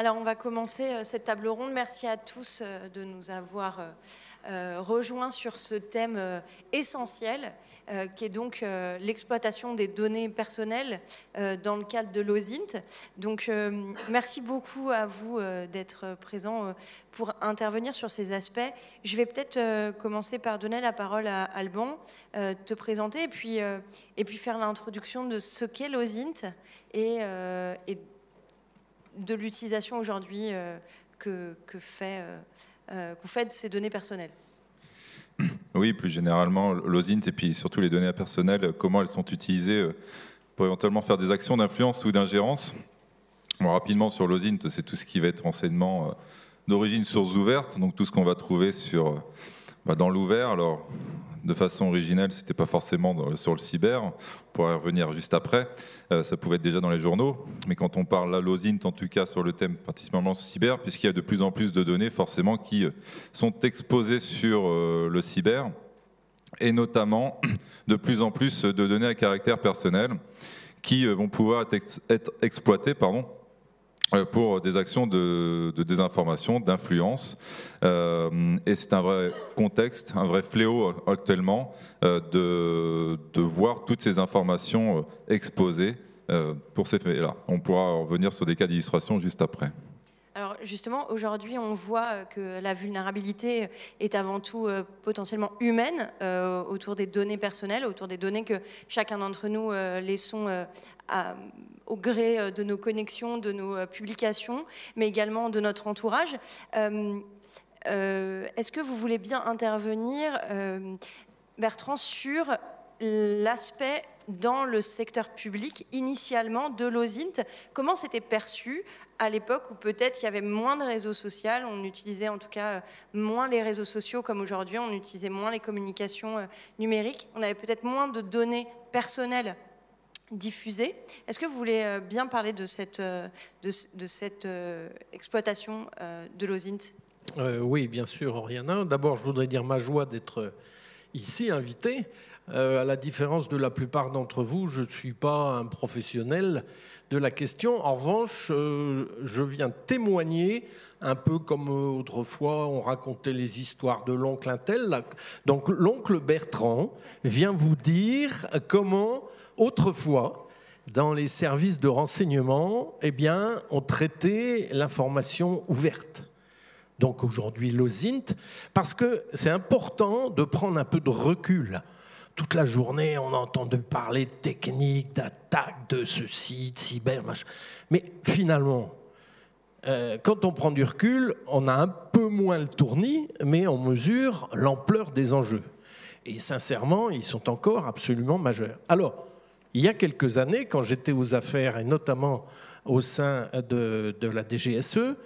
Alors, on va commencer cette table ronde. Merci à tous de nous avoir rejoints sur ce thème essentiel, qui est donc l'exploitation des données personnelles dans le cadre de l'OSINT. Donc, merci beaucoup à vous d'être présents pour intervenir sur ces aspects. Je vais peut-être commencer par donner la parole à Alban, te présenter et puis faire l'introduction de ce qu'est l'OSINT et de l'utilisation aujourd'hui qu'on fait de ces données personnelles. Oui, plus généralement, l'OSINT et puis surtout les données personnelles, comment elles sont utilisées pour éventuellement faire des actions d'influence ou d'ingérence. Bon, rapidement, sur l'OSINT, c'est tout ce qui va être renseignement d'origine source ouverte, donc tout ce qu'on va trouver dans l'ouvert. Alors, de façon originelle, ce n'était pas forcément sur le cyber, on pourrait y revenir juste après, ça pouvait être déjà dans les journaux, mais quand on parle là, l'OSINT, en tout cas sur le thème particulièrement cyber, puisqu'il y a de plus en plus de données forcément qui sont exposées sur le cyber, et notamment de plus en plus de données à caractère personnel qui vont pouvoir être exploitées, pour des actions de désinformation, d'influence. Et c'est un vrai contexte, un vrai fléau actuellement de voir toutes ces informations exposées pour ces faits-là. On pourra revenir sur des cas d'illustration juste après. Alors justement, aujourd'hui, on voit que la vulnérabilité est avant tout potentiellement humaine autour des données personnelles, autour des données que chacun d'entre nous laissons au gré de nos connexions, de nos publications, mais également de notre entourage. Est-ce que vous voulez bien intervenir, Bertrand, sur l'aspect dans le secteur public, initialement, de l'OSINT? Comment c'était perçu à l'époque où peut-être il y avait moins de réseaux sociaux, on utilisait en tout cas moins les réseaux sociaux comme aujourd'hui, on utilisait moins les communications numériques, on avait peut-être moins de données personnelles diffusées. Est-ce que vous voulez bien parler de cette exploitation de l'OSINT? Oui, bien sûr, Oriana. D'abord, je voudrais dire ma joie d'être ici, invité. À la différence de la plupart d'entre vous, je ne suis pas un professionnel de la question. En revanche, je viens témoigner, un peu comme autrefois on racontait les histoires de l'oncle Intel. Donc l'oncle Bertrand vient vous dire comment, autrefois, dans les services de renseignement, on traitait l'information ouverte. Donc aujourd'hui l'OSINT, parce que c'est important de prendre un peu de recul. Toute la journée, on a entendu parler de techniques, d'attaques, de ceci, de cyber, machin. Mais finalement, quand on prend du recul, on a un peu moins le tournis, mais on mesure l'ampleur des enjeux. Et sincèrement, ils sont encore absolument majeurs. Alors, il y a quelques années, quand j'étais aux affaires, et notamment au sein de la DGSE,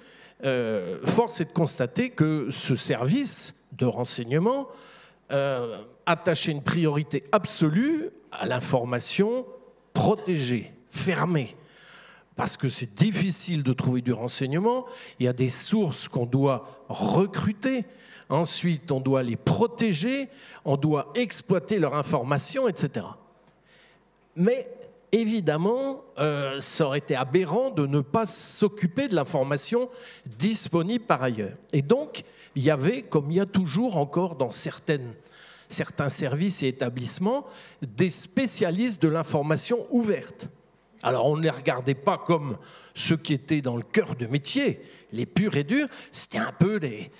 force est de constater que ce service de renseignement attachait une priorité absolue à l'information protégée, fermée. Parce que c'est difficile de trouver du renseignement, il y a des sources qu'on doit recruter, ensuite on doit les protéger, on doit exploiter leur information, etc. Mais évidemment, ça aurait été aberrant de ne pas s'occuper de l'information disponible par ailleurs. Et donc, il y avait, comme il y a toujours encore dans certains services et établissements, des spécialistes de l'information ouverte. Alors, on ne les regardait pas comme ceux qui étaient dans le cœur de métier, les purs et durs, c'était un peu les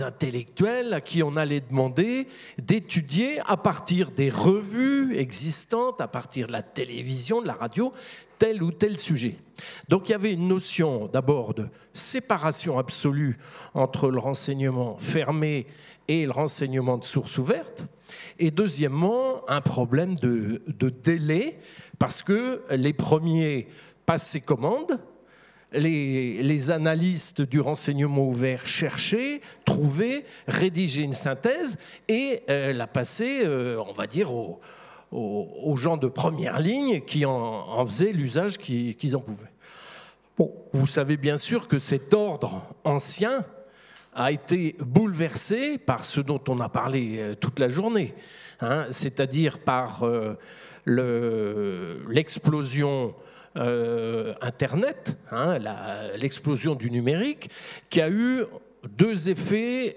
intellectuels à qui on allait demander d'étudier à partir des revues existantes, à partir de la télévision, de la radio, tel ou tel sujet. Donc il y avait une notion d'abord de séparation absolue entre le renseignement fermé et le renseignement de source ouverte. Et deuxièmement, un problème de délai, parce que les premiers passaient commande, les analystes du renseignement ouvert cherchaient, trouvaient, rédigeaient une synthèse et la passaient, on va dire, aux gens de première ligne qui en faisaient l'usage qu'ils en pouvaient. Bon, vous savez bien sûr que cet ordre ancien a été bouleversé par ce dont on a parlé toute la journée, hein, c'est-à-dire par l'explosion Internet, hein, l'explosion du numérique, qui a eu deux effets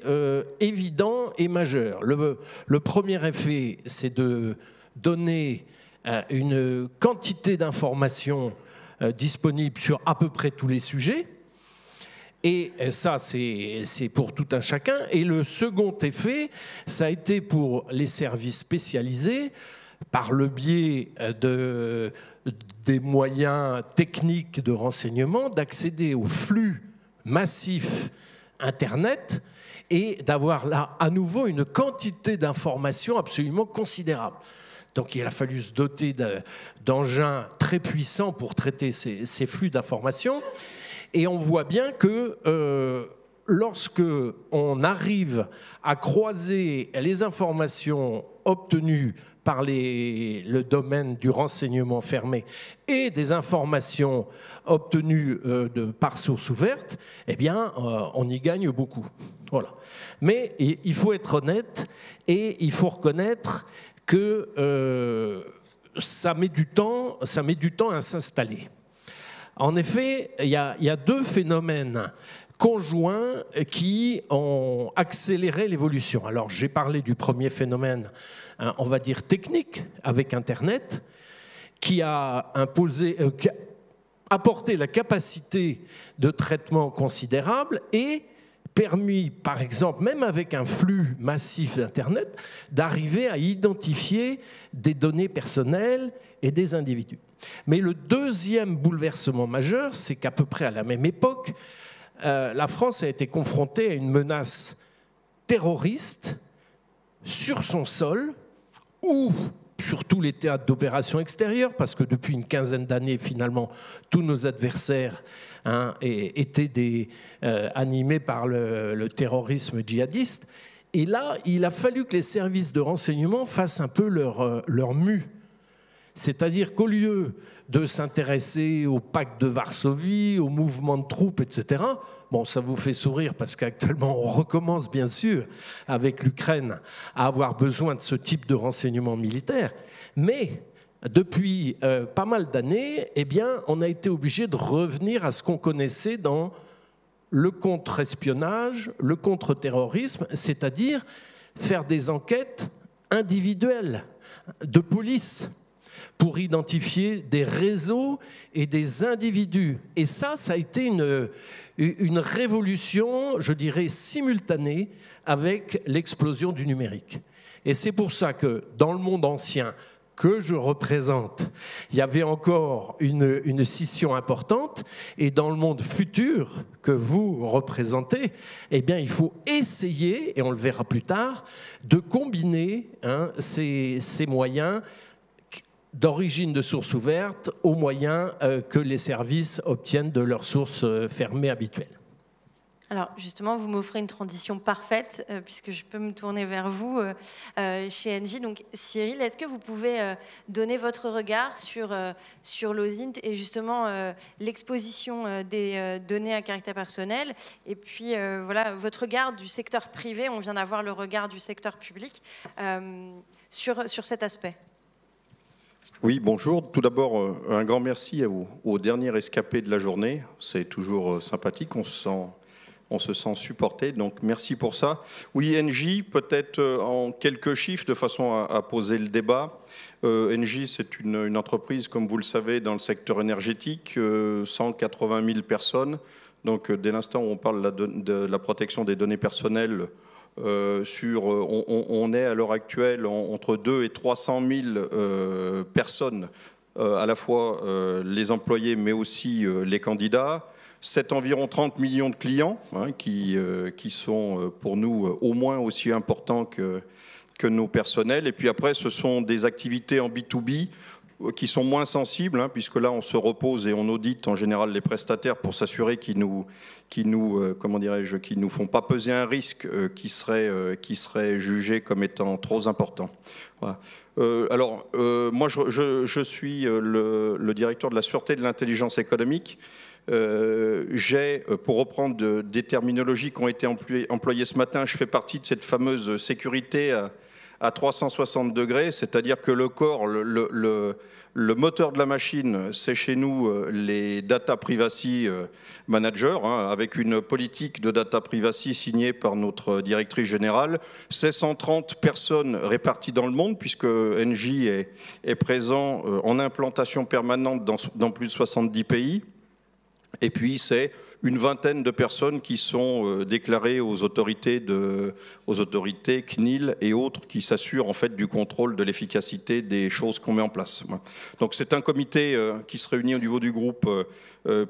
évidents et majeurs. Le premier effet, c'est de donner une quantité d'informations disponibles sur à peu près tous les sujets. Et ça, c'est pour tout un chacun. Et le second effet, ça a été pour les services spécialisés, par le biais des moyens techniques de renseignement, d'accéder aux flux massifs Internet et d'avoir là à nouveau une quantité d'informations absolument considérable. Donc il a fallu se doter d'engins très puissants pour traiter ces flux d'informations. Et on voit bien que lorsque on arrive à croiser les informations obtenues par le domaine du renseignement fermé et des informations obtenues par source ouverte, eh bien, on y gagne beaucoup. Voilà. Mais il faut être honnête et il faut reconnaître que ça met du temps à s'installer. En effet, il y a deux phénomènes conjoints qui ont accéléré l'évolution. Alors, j'ai parlé du premier phénomène, hein, on va dire technique, avec Internet, qui a apporté la capacité de traitement considérable et permis, par exemple, même avec un flux massif d'Internet, d'arriver à identifier des données personnelles et des individus. Mais le deuxième bouleversement majeur, c'est qu'à peu près à la même époque, la France a été confrontée à une menace terroriste sur son sol ou sur tous les théâtres d'opérations extérieures, parce que depuis une quinzaine d'années, finalement, tous nos adversaires étaient animés par le terrorisme djihadiste. Et là, il a fallu que les services de renseignement fassent un peu leur mue. C'est-à-dire qu'au lieu de s'intéresser au pacte de Varsovie, au mouvement de troupes, etc., bon, ça vous fait sourire parce qu'actuellement, on recommence bien sûr avec l'Ukraine à avoir besoin de ce type de renseignement militaire, mais depuis pas mal d'années, eh bien, on a été obligé de revenir à ce qu'on connaissait dans le contre-espionnage, le contre-terrorisme, c'est-à-dire faire des enquêtes individuelles de police pour identifier des réseaux et des individus. Et ça a été une révolution, je dirais, simultanée avec l'explosion du numérique. Et c'est pour ça que dans le monde ancien que je représente, il y avait encore une scission importante, et dans le monde futur que vous représentez, eh bien, il faut essayer, et on le verra plus tard, de combiner ces moyens d'origine de sources ouvertes aux moyens que les services obtiennent de leurs sources fermées habituelles. Alors justement, vous m'offrez une transition parfaite puisque je peux me tourner vers vous chez Engie. Donc Cyril, est-ce que vous pouvez donner votre regard sur l'OSINT et justement l'exposition des données à caractère personnel et puis voilà, votre regard du secteur privé, on vient d'avoir le regard du secteur public sur cet aspect. Oui, bonjour. Tout d'abord, un grand merci aux derniers rescapés de la journée. C'est toujours sympathique, on se sent supporté, donc merci pour ça. Oui, Engie, peut-être en quelques chiffres, de façon à poser le débat. Engie, c'est une entreprise, comme vous le savez, dans le secteur énergétique, 180 000 personnes. Donc, dès l'instant où on parle de la protection des données personnelles, on est à l'heure actuelle entre 200 et 300 000 personnes, à la fois les employés mais aussi les candidats. C'est environ 30 millions de clients qui sont pour nous au moins aussi importants que nos personnels. Et puis après, ce sont des activités en B2B qui sont moins sensibles, puisque là, on se repose et on audite en général les prestataires pour s'assurer qu'ils nous font pas peser un risque qui serait jugé comme étant trop important. Voilà. Moi, je suis le directeur de la sûreté de l'intelligence économique. j'ai, pour reprendre des terminologies qui ont été employées ce matin, je fais partie de cette fameuse sécurité à 360 degrés, c'est-à-dire que le corps, le moteur de la machine, c'est chez nous les data privacy managers, avec une politique de data privacy signée par notre directrice générale. C'est 130 personnes réparties dans le monde, puisque NJ est présent en implantation permanente dans plus de 70 pays. Et puis, c'est une vingtaine de personnes qui sont déclarées aux autorités CNIL et autres qui s'assurent en fait du contrôle de l'efficacité des choses qu'on met en place. Donc c'est un comité qui se réunit au niveau du groupe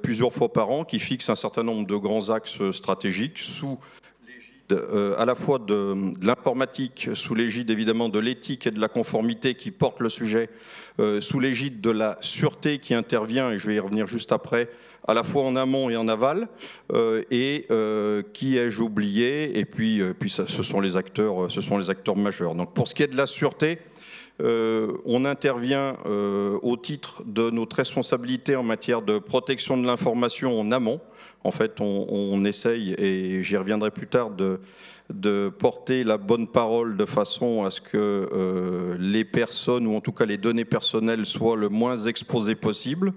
plusieurs fois par an, qui fixe un certain nombre de grands axes stratégiques sous l'égide à la fois de l'informatique, sous l'égide évidemment de l'éthique et de la conformité qui porte le sujet, sous l'égide de la sûreté qui intervient, et je vais y revenir juste après, à la fois en amont et en aval, et qui ai-je oublié, et puis ce sont les acteurs majeurs. Donc pour ce qui est de la sûreté, on intervient au titre de notre responsabilité en matière de protection de l'information en amont. En fait, on essaye, et j'y reviendrai plus tard, de porter la bonne parole de façon à ce que les personnes, ou en tout cas les données personnelles, soient le moins exposées possible.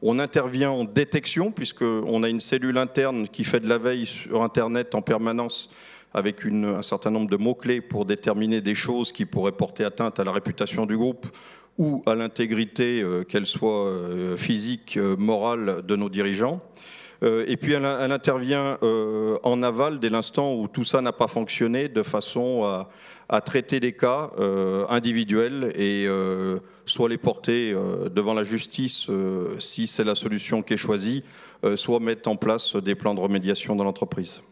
On intervient en détection, puisqu'on a une cellule interne qui fait de la veille sur Internet en permanence, avec un certain nombre de mots-clés pour déterminer des choses qui pourraient porter atteinte à la réputation du groupe ou à l'intégrité, qu'elle soit physique, morale, de nos dirigeants. Et puis elle intervient en aval dès l'instant où tout ça n'a pas fonctionné, de façon à traiter les cas individuels et soit les porter devant la justice si c'est la solution qui est choisie, soit mettre en place des plans de remédiation dans l'entreprise.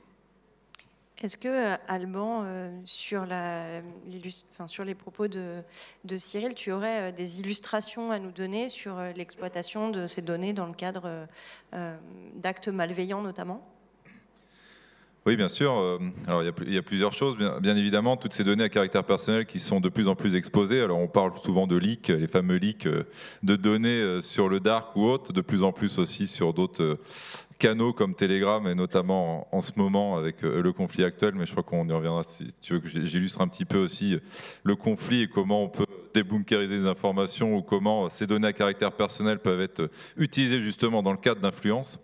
Est-ce que, Alban, sur les propos de Cyril, tu aurais des illustrations à nous donner sur l'exploitation de ces données dans le cadre d'actes malveillants notamment ? Oui, bien sûr. Alors, il y a plusieurs choses. Bien évidemment, toutes ces données à caractère personnel qui sont de plus en plus exposées. Alors, on parle souvent de leaks, les fameux leaks de données sur le dark ou autre, de plus en plus aussi sur d'autres canaux comme Telegram, et notamment en ce moment avec le conflit actuel. Mais je crois qu'on y reviendra si tu veux que j'illustre un petit peu aussi le conflit et comment on peut débunkériser les informations, ou comment ces données à caractère personnel peuvent être utilisées justement dans le cadre d'influence.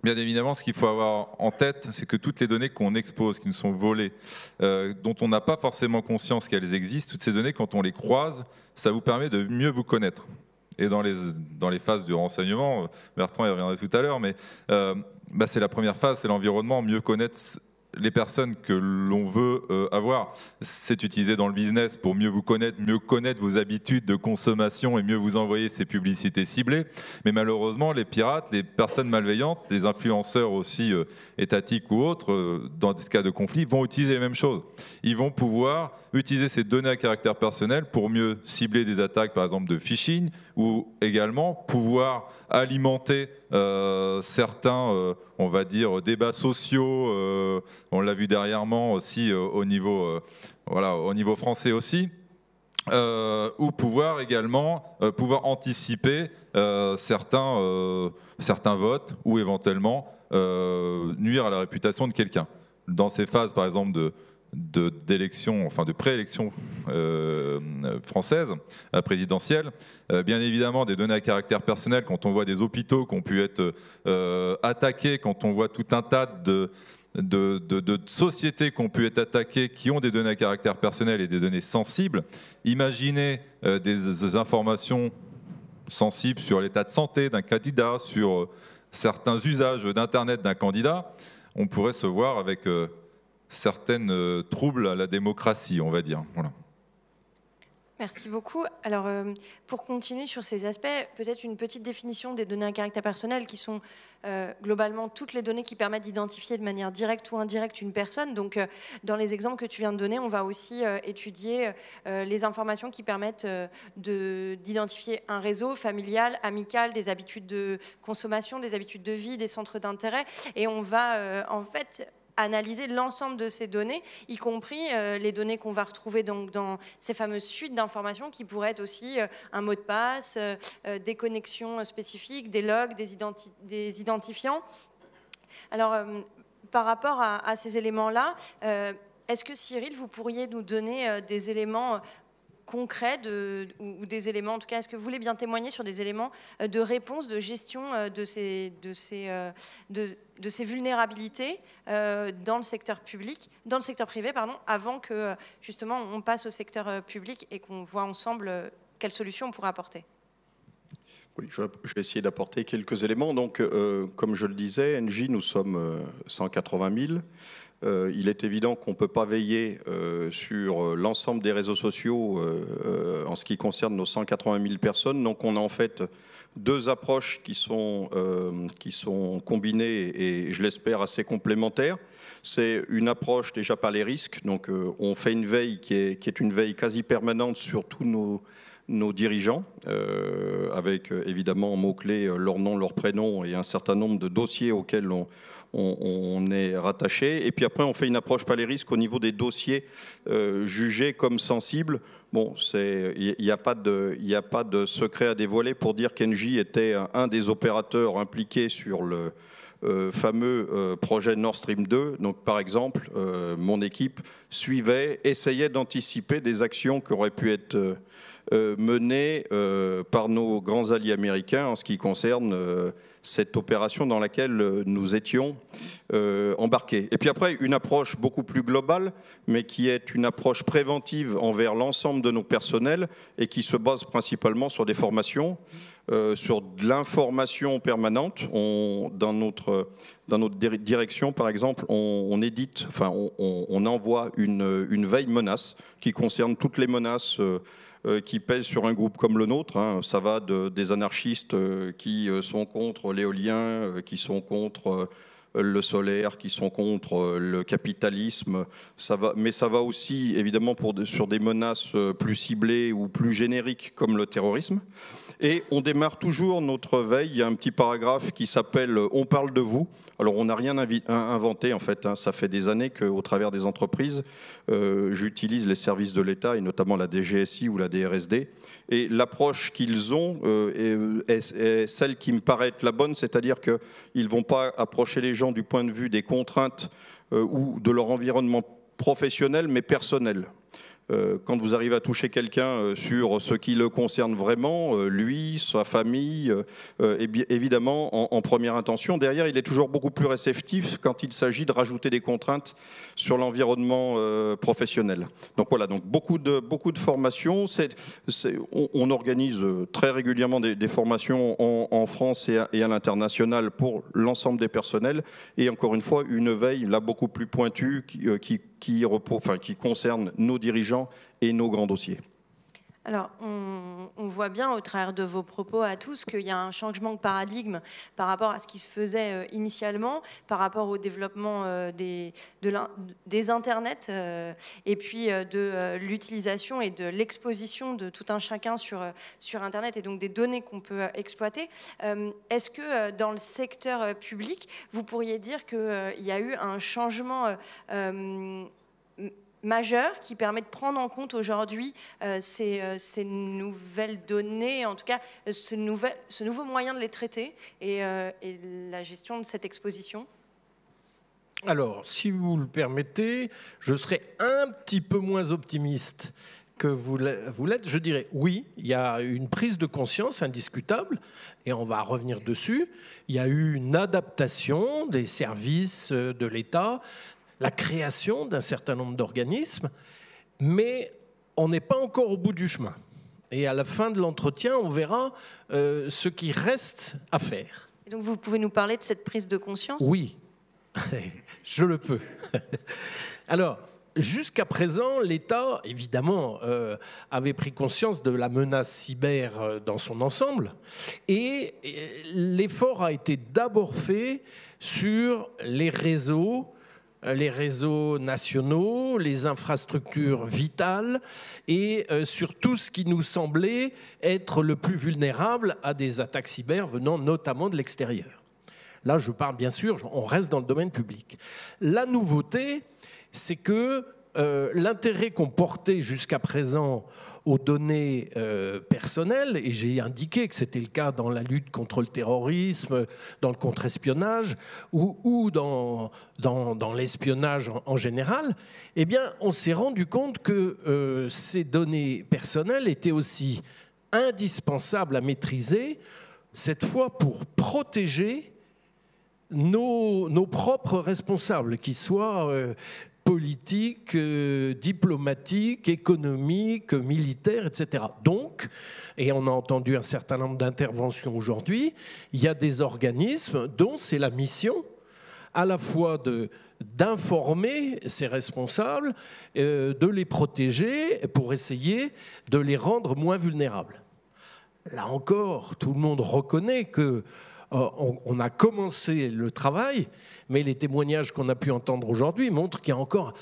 Bien évidemment, ce qu'il faut avoir en tête, c'est que toutes les données qu'on expose, qui nous sont volées, dont on n'a pas forcément conscience qu'elles existent, toutes ces données, quand on les croise, ça vous permet de mieux vous connaître. Et dans les phases du renseignement, Bertrand y reviendra tout à l'heure, mais c'est la première phase, c'est l'environnement, mieux connaître les personnes que l'on veut avoir. C'est utilisé dans le business pour mieux vous connaître, mieux connaître vos habitudes de consommation et mieux vous envoyer ces publicités ciblées. Mais malheureusement, les pirates, les personnes malveillantes, les influenceurs aussi étatiques ou autres, dans des cas de conflit, vont utiliser les mêmes choses. Ils vont pouvoir utiliser ces données à caractère personnel pour mieux cibler des attaques, par exemple de phishing, ou également pouvoir alimenter certains, on va dire, débats sociaux. On l'a vu dernièrement aussi au niveau français aussi. Ou pouvoir également anticiper certains votes, ou éventuellement nuire à la réputation de quelqu'un. Dans ces phases, par exemple, d'élection, enfin de préélection française, présidentielle, bien évidemment des données à caractère personnel, quand on voit des hôpitaux qui ont pu être attaqués, quand on voit tout un tas de sociétés qui ont pu être attaquées, qui ont des données à caractère personnel et des données sensibles. Imaginez des informations sensibles sur l'état de santé d'un candidat, sur certains usages d'Internet d'un candidat. On pourrait se voir avec certains troubles à la démocratie, on va dire. Voilà. Merci beaucoup. Alors, pour continuer sur ces aspects, peut-être une petite définition des données à caractère personnel, qui sont globalement toutes les données qui permettent d'identifier de manière directe ou indirecte une personne. Donc, dans les exemples que tu viens de donner, on va aussi étudier les informations qui permettent d'identifier un réseau familial, amical, des habitudes de consommation, des habitudes de vie, des centres d'intérêt. Et on va en fait analyser l'ensemble de ces données, y compris les données qu'on va retrouver donc dans ces fameuses suites d'informations qui pourraient être aussi un mot de passe, des connexions spécifiques, des logs, des identifiants. Alors, par rapport à ces éléments-là, est-ce que Cyril, vous pourriez nous donner des éléments concrets ou des éléments, en tout cas, est-ce que vous voulez bien témoigner sur des éléments de réponse, de gestion de ces vulnérabilités dans le secteur public, dans le secteur privé, pardon, avant que justement on passe au secteur public et qu'on voit ensemble quelles solutions on pourrait apporter? Oui, je vais essayer d'apporter quelques éléments. Donc, comme je le disais, Engie, nous sommes 180 000. Il est évident qu'on ne peut pas veiller sur l'ensemble des réseaux sociaux en ce qui concerne nos 180 000 personnes. Donc on a en fait deux approches qui sont combinées et je l'espère assez complémentaires. C'est une approche déjà par les risques. Donc on fait une veille qui est une veille quasi permanente sur tous nos dirigeants, avec évidemment en mots-clés leur nom, leur prénom et un certain nombre de dossiers auxquels on est rattaché. Et puis après, on fait une approche par les risques au niveau des dossiers jugés comme sensibles. Bon, il n'y a pas de secret à dévoiler pour dire qu'Engie était un des opérateurs impliqués sur le fameux projet Nord Stream 2. Donc, par exemple, mon équipe essayait d'anticiper des actions qui auraient pu être menées par nos grands alliés américains en ce qui concerne cette opération dans laquelle nous étions embarqués. Et puis après, une approche beaucoup plus globale, mais qui est une approche préventive envers l'ensemble de nos personnels et qui se base principalement sur des formations, sur de l'information permanente. Dans notre direction, par exemple, on envoie une veille menace qui concerne toutes les menaces qui pèsent sur un groupe comme le nôtre. Hein. Ça va des anarchistes qui sont contre l'éolien, qui sont contre le solaire, qui sont contre le capitalisme. Mais ça va aussi, évidemment, sur des menaces plus ciblées ou plus génériques comme le terrorisme. Et on démarre toujours notre veille. Il y a un petit paragraphe qui s'appelle « On parle de vous ». Alors, on n'a rien inventé, en fait. Hein. Ça fait des années qu'au travers des entreprises, j'utilise les services de l'État, et notamment la DGSI ou la DRSD. Et l'approche qu'ils ont est celle qui me paraît être la bonne, c'est-à-dire qu'ils ne vont pas approcher les gens du point de vue des contraintes ou de leur environnement professionnel, mais personnel. Quand vous arrivez à toucher quelqu'un sur ce qui le concerne vraiment, lui, sa famille, évidemment, en première intention, derrière, il est toujours beaucoup plus réceptif quand il s'agit de rajouter des contraintes sur l'environnement professionnel. Donc voilà, donc beaucoup de formations. On organise très régulièrement des formations en France et à l'international pour l'ensemble des personnels. Et encore une fois, une veille là beaucoup plus pointue qui concerne nos dirigeants et nos grands dossiers. Alors, on voit bien au travers de vos propos à tous qu'il y a un changement de paradigme par rapport à ce qui se faisait initialement, par rapport au développement des internets et puis de l'utilisation et de l'exposition de tout un chacun sur Internet et donc des données qu'on peut exploiter. Est-ce que dans le secteur public, vous pourriez dire qu'il y a eu un changement majeur qui permet de prendre en compte aujourd'hui ces nouvelles données, en tout cas ce nouveau moyen de les traiter et la gestion de cette exposition? Alors, si vous le permettez, je serai un petit peu moins optimiste que vous l'êtes. Je dirais oui, il y a une prise de conscience indiscutable, et on va revenir dessus. Il y a eu une adaptation des services de l'État, la création d'un certain nombre d'organismes, mais on n'est pas encore au bout du chemin. Et à la fin de l'entretien, on verra ce qui reste à faire. Et donc vous pouvez nous parler de cette prise de conscience ? Oui, je le peux. Alors, jusqu'à présent, l'État, évidemment, avait pris conscience de la menace cyber dans son ensemble, et l'effort a été d'abord fait sur les réseaux nationaux, les infrastructures vitales et sur tout ce qui nous semblait être le plus vulnérable à des attaques cyber venant notamment de l'extérieur. Là, je parle bien sûr, on reste dans le domaine public. La nouveauté, c'est que l'intérêt qu'on portait jusqu'à présent aux données personnelles, et j'ai indiqué que c'était le cas dans la lutte contre le terrorisme, dans le contre-espionnage ou dans l'espionnage en général, eh bien, on s'est rendu compte que ces données personnelles étaient aussi indispensables à maîtriser, cette fois pour protéger nos propres responsables, qu'ils soient politiques, diplomatiques, économiques, militaires, etc. Donc, et on a entendu un certain nombre d'interventions aujourd'hui, il y a des organismes dont c'est la mission à la fois d'informer ces responsables, de les protéger pour essayer de les rendre moins vulnérables. Là encore, tout le monde reconnaît que on a commencé le travail, mais les témoignages qu'on a pu entendre aujourd'hui montrent qu'il y a encore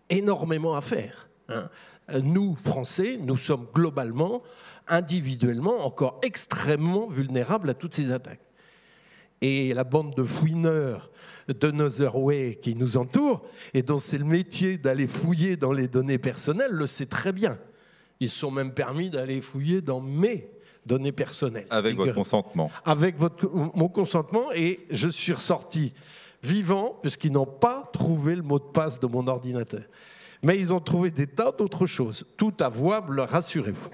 énormément à faire. Nous, Français, nous sommes globalement, individuellement, encore extrêmement vulnérables à toutes ces attaques. Et la bande de fouineurs de Notherway qui nous entoure, et dont c'est le métier d'aller fouiller dans les données personnelles, le sait très bien. Ils se sont même permis d'aller fouiller dans mes données personnelles. Avec votre consentement. Avec mon consentement, et je suis ressorti vivant, puisqu'ils n'ont pas trouvé le mot de passe de mon ordinateur. Mais ils ont trouvé des tas d'autres choses. Tout avouable, rassurez-vous.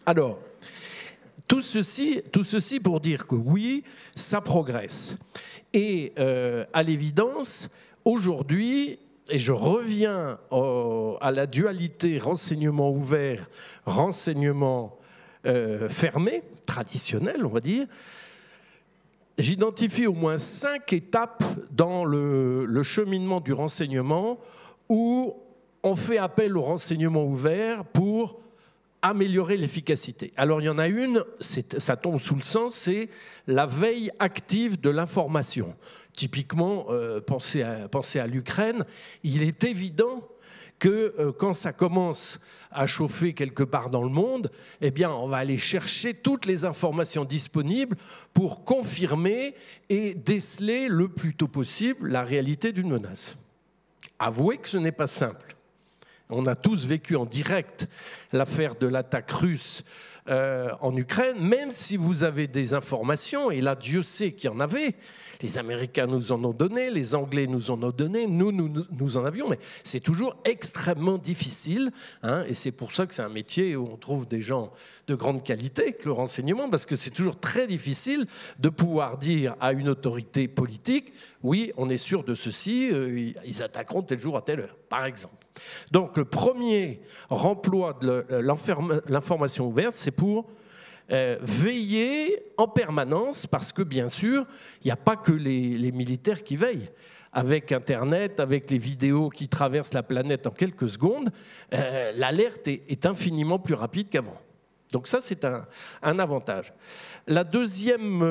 Alors, tout ceci pour dire que oui, ça progresse. Et à l'évidence, aujourd'hui, et je reviens à la dualité renseignement ouvert, renseignement fermé, traditionnel, on va dire, j'identifie au moins 5 étapes dans le cheminement du renseignement où on fait appel au renseignement ouvert pour améliorer l'efficacité. Alors il y en a une, ça tombe sous le sens, c'est la veille active de l'information. Typiquement, pensez à l'Ukraine, il est évident que quand ça commence à chauffer quelque part dans le monde, eh bien, on va aller chercher toutes les informations disponibles pour confirmer et déceler le plus tôt possible la réalité d'une menace. Avouez que ce n'est pas simple. On a tous vécu en direct l'affaire de l'attaque russe en Ukraine, même si vous avez des informations, et là Dieu sait qu'il y en avait, les Américains nous en ont donné, les Anglais nous en ont donné, nous en avions, mais c'est toujours extrêmement difficile, et c'est pour ça que c'est un métier où on trouve des gens de grande qualité, que le renseignement, parce que c'est toujours très difficile de pouvoir dire à une autorité politique, oui, on est sûr de ceci, ils attaqueront tel jour à telle heure, par exemple. Donc le premier remploi de l'information ouverte, c'est pour veiller en permanence, parce que bien sûr, il n'y a pas que les militaires qui veillent. Avec Internet, avec les vidéos qui traversent la planète en quelques secondes, l'alerte est infiniment plus rapide qu'avant. Donc ça, c'est un avantage. La deuxième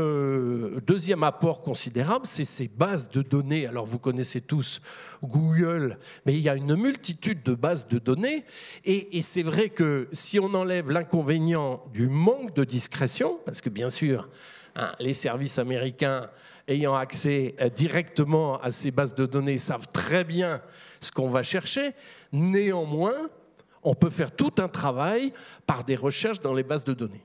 apport considérable, c'est ces bases de données. Alors vous connaissez tous Google, mais il y a une multitude de bases de données. Et c'est vrai que si on enlève l'inconvénient du manque de discrétion, parce que bien sûr, les services américains ayant accès directement à ces bases de données savent très bien ce qu'on va chercher, néanmoins, on peut faire tout un travail par des recherches dans les bases de données.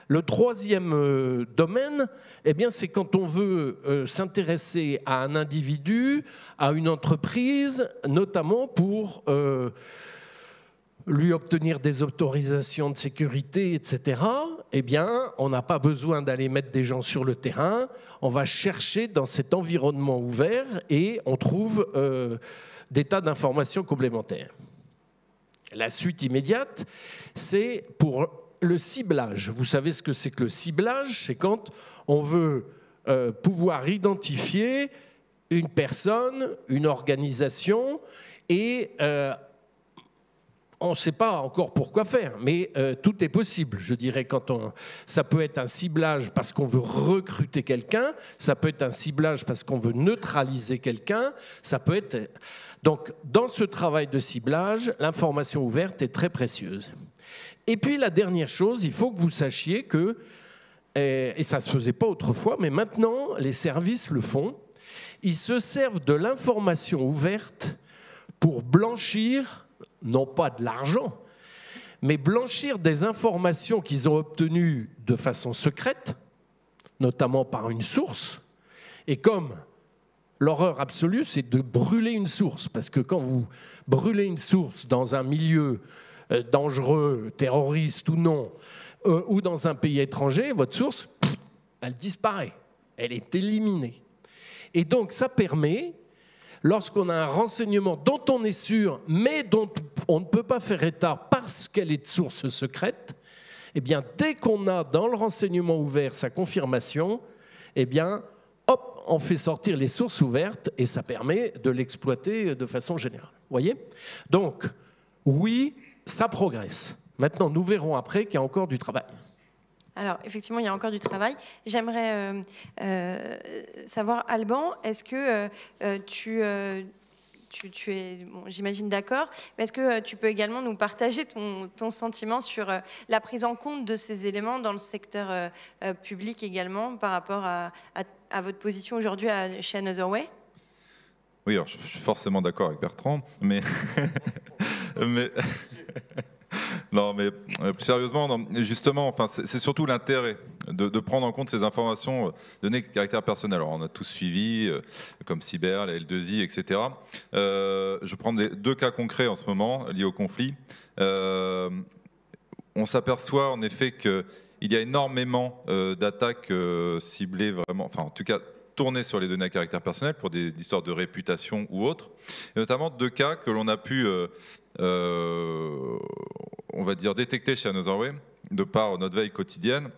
Le troisième domaine, eh bien, c'est quand on veut s'intéresser à un individu, à une entreprise, notamment pour lui obtenir des autorisations de sécurité, etc. Eh bien, on n'a pas besoin d'aller mettre des gens sur le terrain. On va chercher dans cet environnement ouvert et on trouve des tas d'informations complémentaires. La suite immédiate, c'est pour le ciblage. Vous savez ce que c'est que le ciblage? C'est quand on veut pouvoir identifier une personne, une organisation, et on ne sait pas encore pourquoi faire, mais tout est possible. Je dirais ça peut être un ciblage parce qu'on veut recruter quelqu'un, ça peut être un ciblage parce qu'on veut neutraliser quelqu'un, ça peut être... Donc, dans ce travail de ciblage, l'information ouverte est très précieuse. Et puis, la dernière chose, il faut que vous sachiez que et ça ne se faisait pas autrefois, mais maintenant, les services le font. Ils se servent de l'information ouverte pour blanchir, non pas de l'argent, mais blanchir des informations qu'ils ont obtenues de façon secrète, notamment par une source. Et comme l'horreur absolue, c'est de brûler une source, parce que quand vous brûlez une source dans un milieu dangereux, terroriste ou non, ou dans un pays étranger, votre source, elle disparaît, elle est éliminée. Et donc ça permet, lorsqu'on a un renseignement dont on est sûr, mais dont on ne peut pas faire état parce qu'elle est de source secrète, eh bien, dès qu'on a dans le renseignement ouvert sa confirmation, eh bien, hop, on fait sortir les sources ouvertes et ça permet de l'exploiter de façon générale. Vous voyez ? Donc, oui, ça progresse. Maintenant, nous verrons après qu'il y a encore du travail. Alors, effectivement, il y a encore du travail. J'aimerais savoir, Alban, est-ce que tu es, bon, j'imagine, d'accord, mais est-ce que tu peux également nous partager ton sentiment sur la prise en compte de ces éléments dans le secteur public également, par rapport à votre position aujourd'hui chez Another Way ? Oui, alors je suis forcément d'accord avec Bertrand, mais... Non, mais plus sérieusement, non, justement, enfin, c'est surtout l'intérêt de prendre en compte ces informations données de caractère personnel. Alors, on a tous suivi, comme Cyber, la L2I, etc. Je prends deux cas concrets en ce moment liés au conflit. On s'aperçoit en effet qu'il y a énormément d'attaques ciblées vraiment, enfin en tout cas tournées sur les données à caractère personnel pour des histoires de réputation ou autres. Et notamment deux cas que l'on a pu... on va dire, détecté chez Another Way, de par notre veille quotidienne.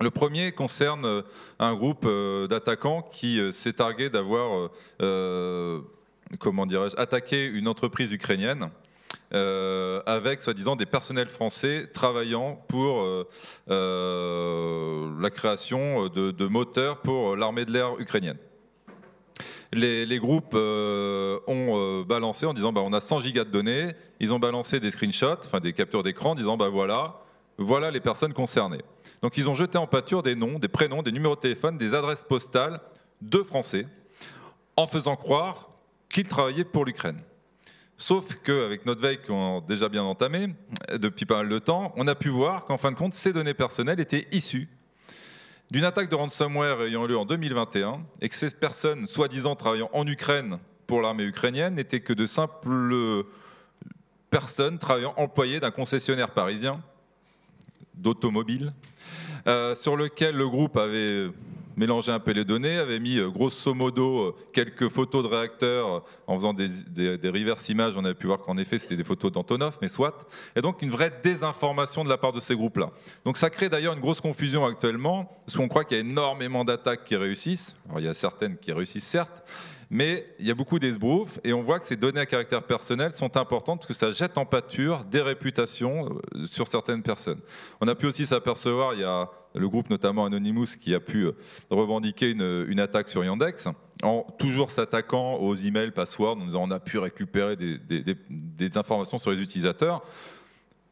Le premier concerne un groupe d'attaquants qui s'est targué d'avoir, comment dirais-je, attaqué une entreprise ukrainienne avec, soi-disant, des personnels français travaillant pour la création de moteurs pour l'armée de l'air ukrainienne. Les groupes ont balancé en disant on a 100 gigas de données, ils ont balancé des screenshots, enfin des captures d'écran en disant voilà les personnes concernées. Donc ils ont jeté en pâture des noms, des prénoms, des numéros de téléphone, des adresses postales de Français en faisant croire qu'ils travaillaient pour l'Ukraine. Sauf qu'avec notre veille qu'on a déjà bien entamée depuis pas mal de temps, on a pu voir qu'en fin de compte ces données personnelles étaient issues d'une attaque de ransomware ayant lieu en 2021 et que ces personnes, soi-disant travaillant en Ukraine pour l'armée ukrainienne, n'étaient que de simples personnes travaillant employées d'un concessionnaire parisien d'automobile sur lequel le groupe avait mélangé un peu les données, avait mis grosso modo quelques photos de réacteurs en faisant des reverse images. On avait pu voir qu'en effet c'était des photos d'Antonov, mais soit. Et donc une vraie désinformation de la part de ces groupes-là. Donc ça crée d'ailleurs une grosse confusion actuellement, parce qu'on croit qu'il y a énormément d'attaques qui réussissent. Alors il y a certaines qui réussissent certes, mais il y a beaucoup d'esbroufs et on voit que ces données à caractère personnel sont importantes parce que ça jette en pâture des réputations sur certaines personnes. On a pu aussi s'apercevoir, il y a le groupe notamment Anonymous qui a pu revendiquer une attaque sur Yandex en toujours s'attaquant aux emails, passwords, en disant on a pu récupérer des informations sur les utilisateurs.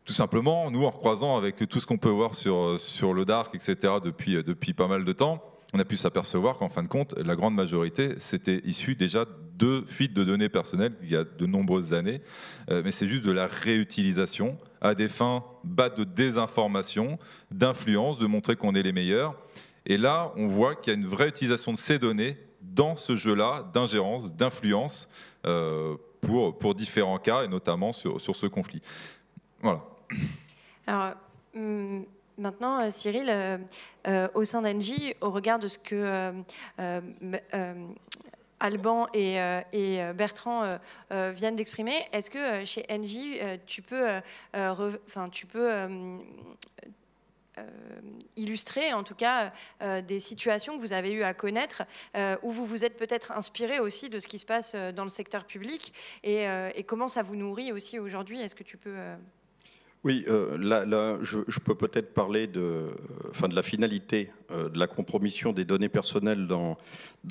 Tout simplement, nous en recroisant avec tout ce qu'on peut voir sur le dark, etc. depuis pas mal de temps, on a pu s'apercevoir qu'en fin de compte, la grande majorité, c'était issu déjà de fuites de données personnelles il y a de nombreuses années. Mais c'est juste de la réutilisation à des fins bas de désinformation, d'influence, de montrer qu'on est les meilleurs. Et là, on voit qu'il y a une vraie utilisation de ces données dans ce jeu-là, d'ingérence, d'influence, pour différents cas, et notamment sur ce conflit. Voilà. Alors, maintenant, Cyril, au sein d'Engie, au regard de ce que Alban et Bertrand viennent d'exprimer, est-ce que chez Engie, tu peux illustrer en tout cas des situations que vous avez eu à connaître où vous vous êtes peut-être inspiré aussi de ce qui se passe dans le secteur public et comment ça vous nourrit aussi aujourd'hui? Est-ce que tu peux... Oui, je peux peut-être parler de la finalité de la compromission des données personnelles dans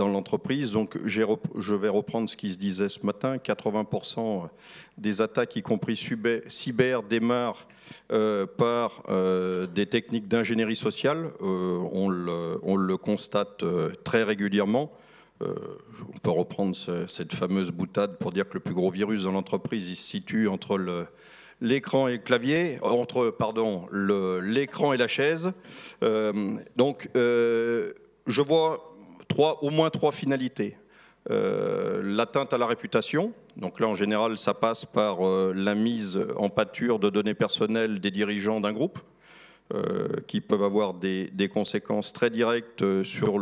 l'entreprise. Donc, je vais reprendre ce qui se disait ce matin. 80% des attaques, y compris cyber, démarrent par des techniques d'ingénierie sociale. On le constate très régulièrement. On peut reprendre cette fameuse boutade pour dire que le plus gros virus dans l'entreprise, il se situe entre l'écran et le clavier, l'écran et la chaise. Je vois au moins trois finalités. L'atteinte à la réputation. Donc là, en général, ça passe par la mise en pâture de données personnelles des dirigeants d'un groupe, qui peuvent avoir des conséquences très directes sur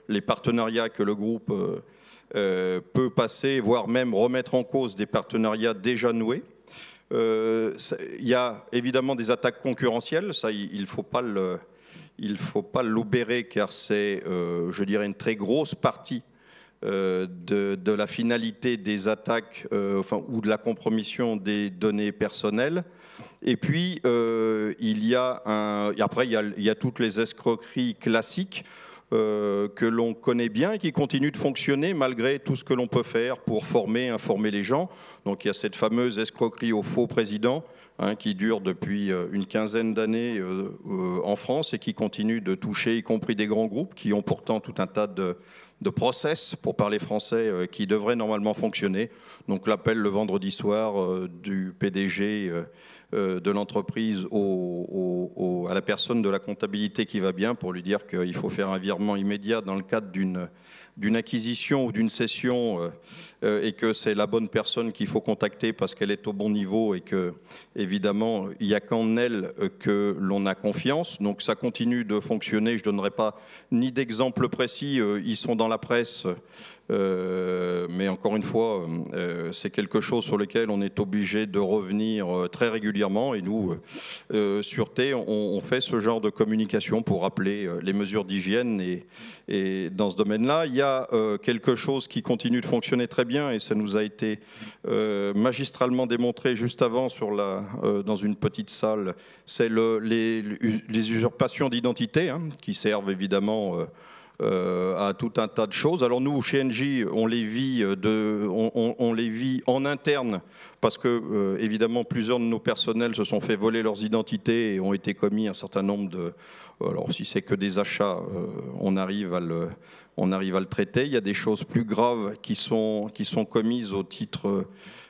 les partenariats que le groupe peut passer, voire même remettre en cause des partenariats déjà noués. Il y a évidemment des attaques concurrentielles, ça il ne faut pas l'obérer, car c'est, je dirais, une très grosse partie de la finalité des attaques ou de la compromission des données personnelles. Et puis il y a toutes les escroqueries classiques que l'on connaît bien et qui continuent de fonctionner malgré tout ce que l'on peut faire pour informer les gens. Donc il y a cette fameuse escroquerie au faux président, qui dure depuis une quinzaine d'années en France et qui continue de toucher y compris des grands groupes qui ont pourtant tout un tas de process, pour parler français, qui devraient normalement fonctionner. Donc l'appel le vendredi soir du PDG de l'entreprise à la personne de la comptabilité qui va bien, pour lui dire qu'il faut faire un virement immédiat dans le cadre d'une acquisition ou d'une cession, et que c'est la bonne personne qu'il faut contacter parce qu'elle est au bon niveau et que, évidemment, il n'y a qu'en elle que l'on a confiance. Donc ça continue de fonctionner. Je ne donnerai pas ni d'exemple précis, ils sont dans la presse, mais encore une fois, c'est quelque chose sur lequel on est obligé de revenir très régulièrement. Et nous, Sûreté, on fait ce genre de communication pour rappeler les mesures d'hygiène. Et dans ce domaine-là, il y a quelque chose qui continue de fonctionner très bien, et ça nous a été magistralement démontré juste avant dans une petite salle. C'est les usurpations d'identité, qui servent évidemment à tout un tas de choses. Alors nous, chez Engie, on les vit en interne parce que, évidemment, plusieurs de nos personnels se sont fait voler leurs identités et ont été commis un certain nombre de... Alors si c'est que des achats, on arrive à le traiter. Il y a des choses plus graves qui sont commises au titre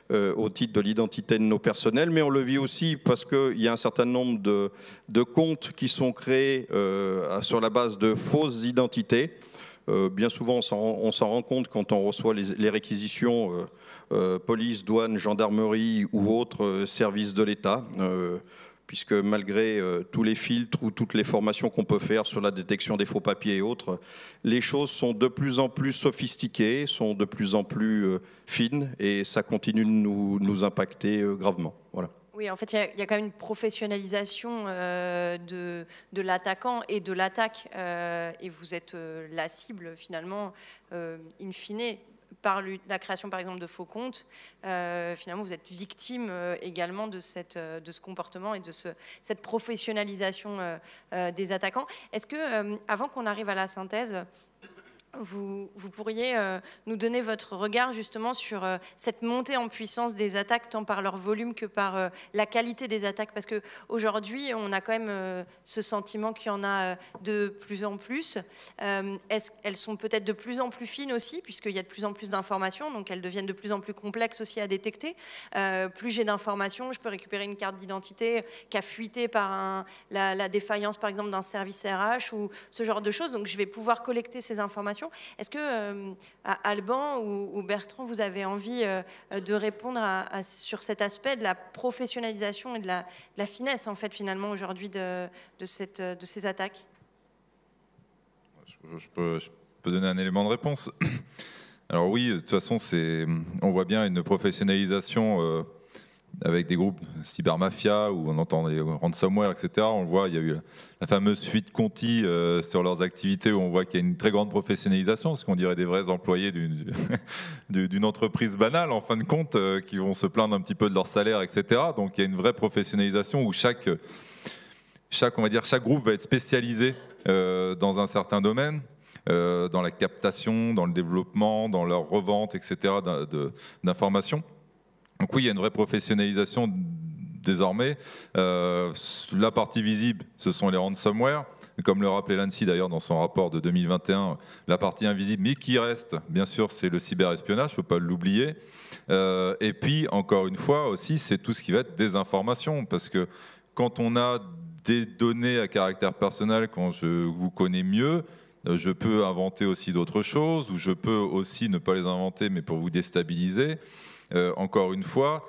de l'identité de nos personnels, mais on le vit aussi parce qu'il y a un certain nombre de comptes qui sont créés sur la base de fausses identités. Bien souvent, on s'en rend compte quand on reçoit les réquisitions police, douane, gendarmerie ou autres services de l'État, puisque malgré tous les filtres ou toutes les formations qu'on peut faire sur la détection des faux papiers et autres, les choses sont de plus en plus sophistiquées, sont de plus en plus fines, et ça continue de nous impacter gravement. Voilà. Oui, en fait, il y a quand même une professionnalisation de l'attaquant et de l'attaque, et vous êtes la cible, finalement, in fine, par la création, par exemple, de faux comptes. Finalement, vous êtes victime également de ce comportement et de cette professionnalisation des attaquants. Est-ce que, avant qu'on arrive à la synthèse, vous pourriez nous donner votre regard justement sur cette montée en puissance des attaques, tant par leur volume que par la qualité des attaques, parce qu'aujourd'hui, on a quand même ce sentiment qu'il y en a de plus en plus. Elles sont peut-être de plus en plus fines aussi, puisqu'il y a de plus en plus d'informations, donc elles deviennent de plus en plus complexes aussi à détecter. Plus j'ai d'informations, je peux récupérer une carte d'identité qui a fuité par la défaillance, par exemple, d'un service RH ou ce genre de choses, donc je vais pouvoir collecter ces informations. Est-ce que Alban ou Bertrand, vous avez envie de répondre sur cet aspect de la professionnalisation et de la finesse, en fait, finalement, aujourd'hui de ces attaques? Je peux donner un élément de réponse. Alors oui, de toute façon, on voit bien une professionnalisation avec des groupes cybermafia où on entend des ransomware, etc. On le voit, il y a eu la fameuse fuite Conti sur leurs activités où on voit qu'il y a une très grande professionnalisation, ce qu'on dirait des vrais employés d'une entreprise banale, en fin de compte, qui vont se plaindre un petit peu de leur salaire, etc. Donc il y a une vraie professionnalisation où chaque groupe va être spécialisé dans un certain domaine, dans la captation, dans le développement, dans leur revente, etc. d'informations. Donc oui, il y a une vraie professionnalisation désormais. La partie visible, ce sont les ransomware. Comme le rappelait l'ANSSI d'ailleurs dans son rapport de 2021, la partie invisible, mais qui reste, bien sûr, c'est le cyberespionnage, il ne faut pas l'oublier. Et puis, encore une fois aussi, c'est tout ce qui va être désinformation. Parce que quand on a des données à caractère personnel, quand je vous connais mieux, je peux inventer aussi d'autres choses, ou je peux aussi ne pas les inventer, mais pour vous déstabiliser. Encore une fois,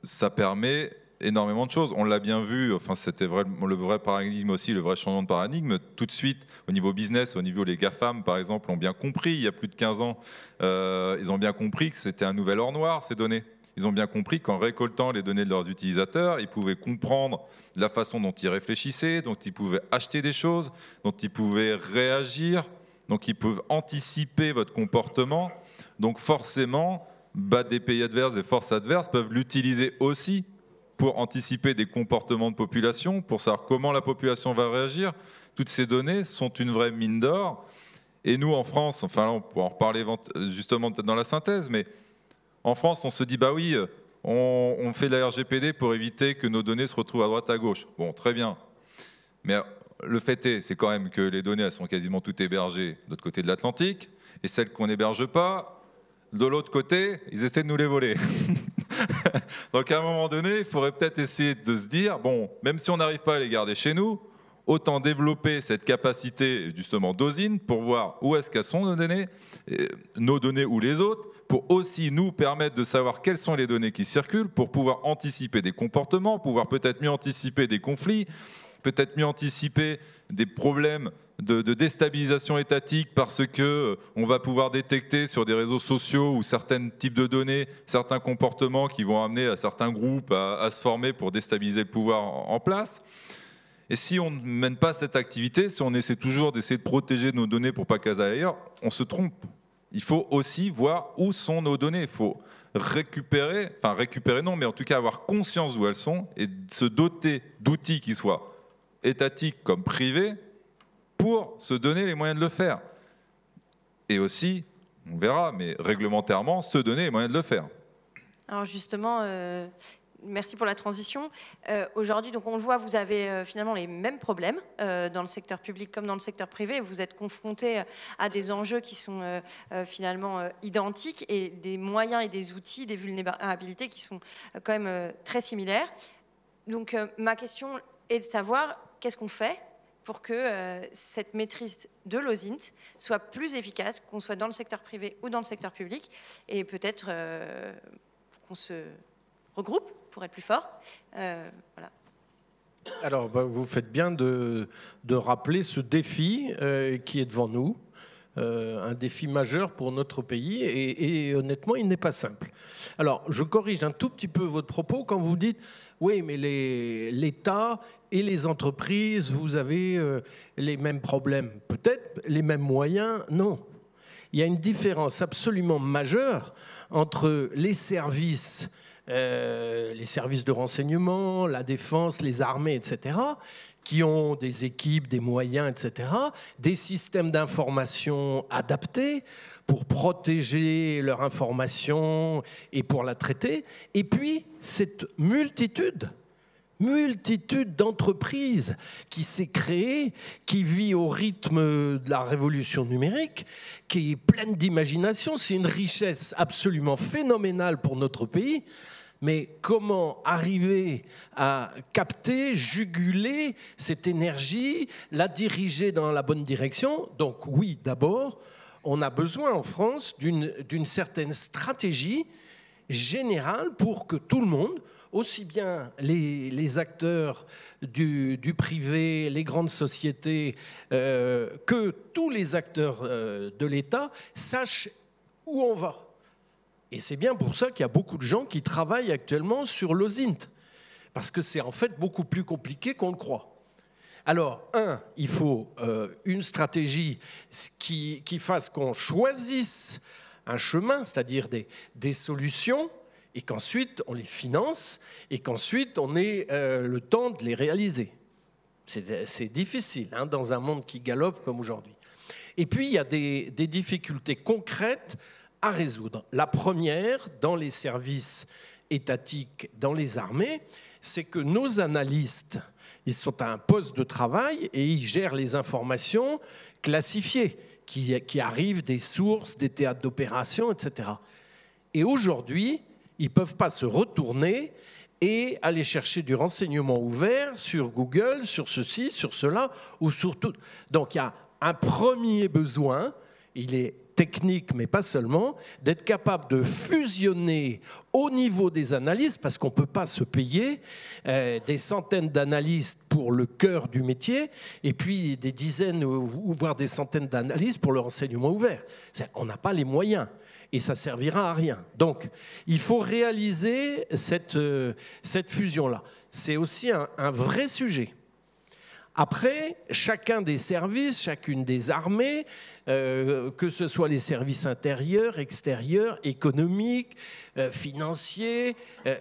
ça permet énormément de choses. On l'a bien vu, enfin, c'était le vrai paradigme aussi, le vrai changement de paradigme. Tout de suite, au niveau business, au niveau les GAFAM, par exemple, ont bien compris, il y a plus de 15 ans, ils ont bien compris que c'était un nouvel or noir, ces données. Ils ont bien compris qu'en récoltant les données de leurs utilisateurs, ils pouvaient comprendre la façon dont ils réfléchissaient, dont ils pouvaient acheter des choses, dont ils pouvaient réagir, donc ils peuvent anticiper votre comportement. Donc forcément, des pays adverses, des forces adverses peuvent l'utiliser aussi pour anticiper des comportements de population, pour savoir comment la population va réagir. Toutes ces données sont une vraie mine d'or. Et nous, en France, enfin là, on pourra en reparler justement peut-être dans la synthèse, mais en France, on se dit, bah oui, on fait la RGPD pour éviter que nos données se retrouvent à droite à gauche. Bon, très bien. Mais le fait est, c'est quand même que les données, elles sont quasiment toutes hébergées de l'autre côté de l'Atlantique, et celles qu'on n'héberge pas, de l'autre côté, ils essaient de nous les voler. Donc à un moment donné, il faudrait peut-être essayer de se dire, bon, même si on n'arrive pas à les garder chez nous, autant développer cette capacité justement d'OSINT pour voir où est-ce qu'elles sont nos données ou les autres, pour aussi nous permettre de savoir quelles sont les données qui circulent, pour pouvoir anticiper des comportements, pouvoir peut-être mieux anticiper des conflits, peut-être mieux anticiper des problèmes de déstabilisation étatique parce qu'on va pouvoir détecter sur des réseaux sociaux ou certains types de données, certains comportements qui vont amener à certains groupes à se former pour déstabiliser le pouvoir en place. Et si on ne mène pas cette activité, si on essaie toujours d'essayer de protéger nos données pour pas qu'elles aillent ailleurs, on se trompe. Il faut aussi voir où sont nos données. Il faut récupérer non, mais en tout cas avoir conscience d'où elles sont et se doter d'outils qui soient étatiques comme privés pour se donner les moyens de le faire. Et aussi, on verra, mais réglementairement, se donner les moyens de le faire. Alors justement, merci pour la transition. Aujourd'hui, donc on le voit, vous avez finalement les mêmes problèmes dans le secteur public comme dans le secteur privé. Vous êtes confrontés à des enjeux qui sont finalement identiques et des moyens et des outils, des vulnérabilités qui sont quand même très similaires. Donc ma question est de savoir qu'est-ce qu'on fait pour que cette maîtrise de l'OSINT soit plus efficace, qu'on soit dans le secteur privé ou dans le secteur public, et peut-être qu'on se regroupe pour être plus fort. Voilà. Alors, vous faites bien de rappeler ce défi qui est devant nous, un défi majeur pour notre pays, et honnêtement, il n'est pas simple. Alors, je corrige un tout petit peu votre propos quand vous dites « oui, mais l'État et les entreprises, vous avez les mêmes problèmes. Peut-être les mêmes moyens, non. Il y a une différence absolument majeure entre les services de renseignement, la défense, les armées, etc., qui ont des équipes, des moyens, etc., des systèmes d'information adaptés pour protéger leur information et pour la traiter, et puis cette multitude d'entreprises qui s'est créée, qui vit au rythme de la révolution numérique, qui est pleine d'imagination. C'est une richesse absolument phénoménale pour notre pays. Mais comment arriver à capter, juguler cette énergie, la diriger dans la bonne direction? Donc oui, d'abord, on a besoin en France d'une certaine stratégie générale pour que tout le monde, aussi bien les acteurs du privé, les grandes sociétés, que tous les acteurs de l'État, sachent où on va. Et c'est bien pour ça qu'il y a beaucoup de gens qui travaillent actuellement sur l'OSINT, parce que c'est en fait beaucoup plus compliqué qu'on le croit. Alors, il faut une stratégie qui fasse qu'on choisisse un chemin, c'est-à-dire des solutions, et qu'ensuite on les finance, et qu'ensuite on ait le temps de les réaliser. C'est difficile hein, dans un monde qui galope comme aujourd'hui. Et puis, il y a des difficultés concrètes à résoudre. La première, dans les services étatiques, dans les armées, c'est que nos analystes, ils sont à un poste de travail et ils gèrent les informations classifiées qui arrivent des sources, des théâtres d'opération, etc. Et aujourd'hui, ils ne peuvent pas se retourner et aller chercher du renseignement ouvert sur Google, sur ceci, sur cela, ou sur tout. Donc il y a un premier besoin, il est technique, mais pas seulement, d'être capable de fusionner au niveau des analystes, parce qu'on ne peut pas se payer des centaines d'analystes pour le cœur du métier, et puis des dizaines ou voire des centaines d'analystes pour le renseignement ouvert. On n'a pas les moyens, et ça ne servira à rien. Donc, il faut réaliser cette fusion-là. C'est aussi un vrai sujet. Après, chacun des services, chacune des armées, que ce soit les services intérieurs, extérieurs, économiques, financiers,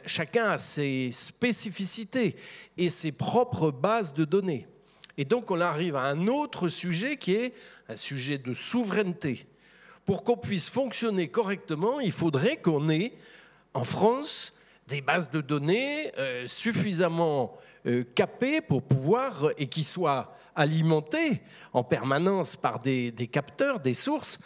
chacun a ses spécificités et ses propres bases de données. Et donc on arrive à un autre sujet qui est un sujet de souveraineté. Pour qu'on puisse fonctionner correctement, il faudrait qu'on ait en France des bases de données suffisamment capées pour pouvoir, et qui soient alimentées en permanence par des capteurs, des sources.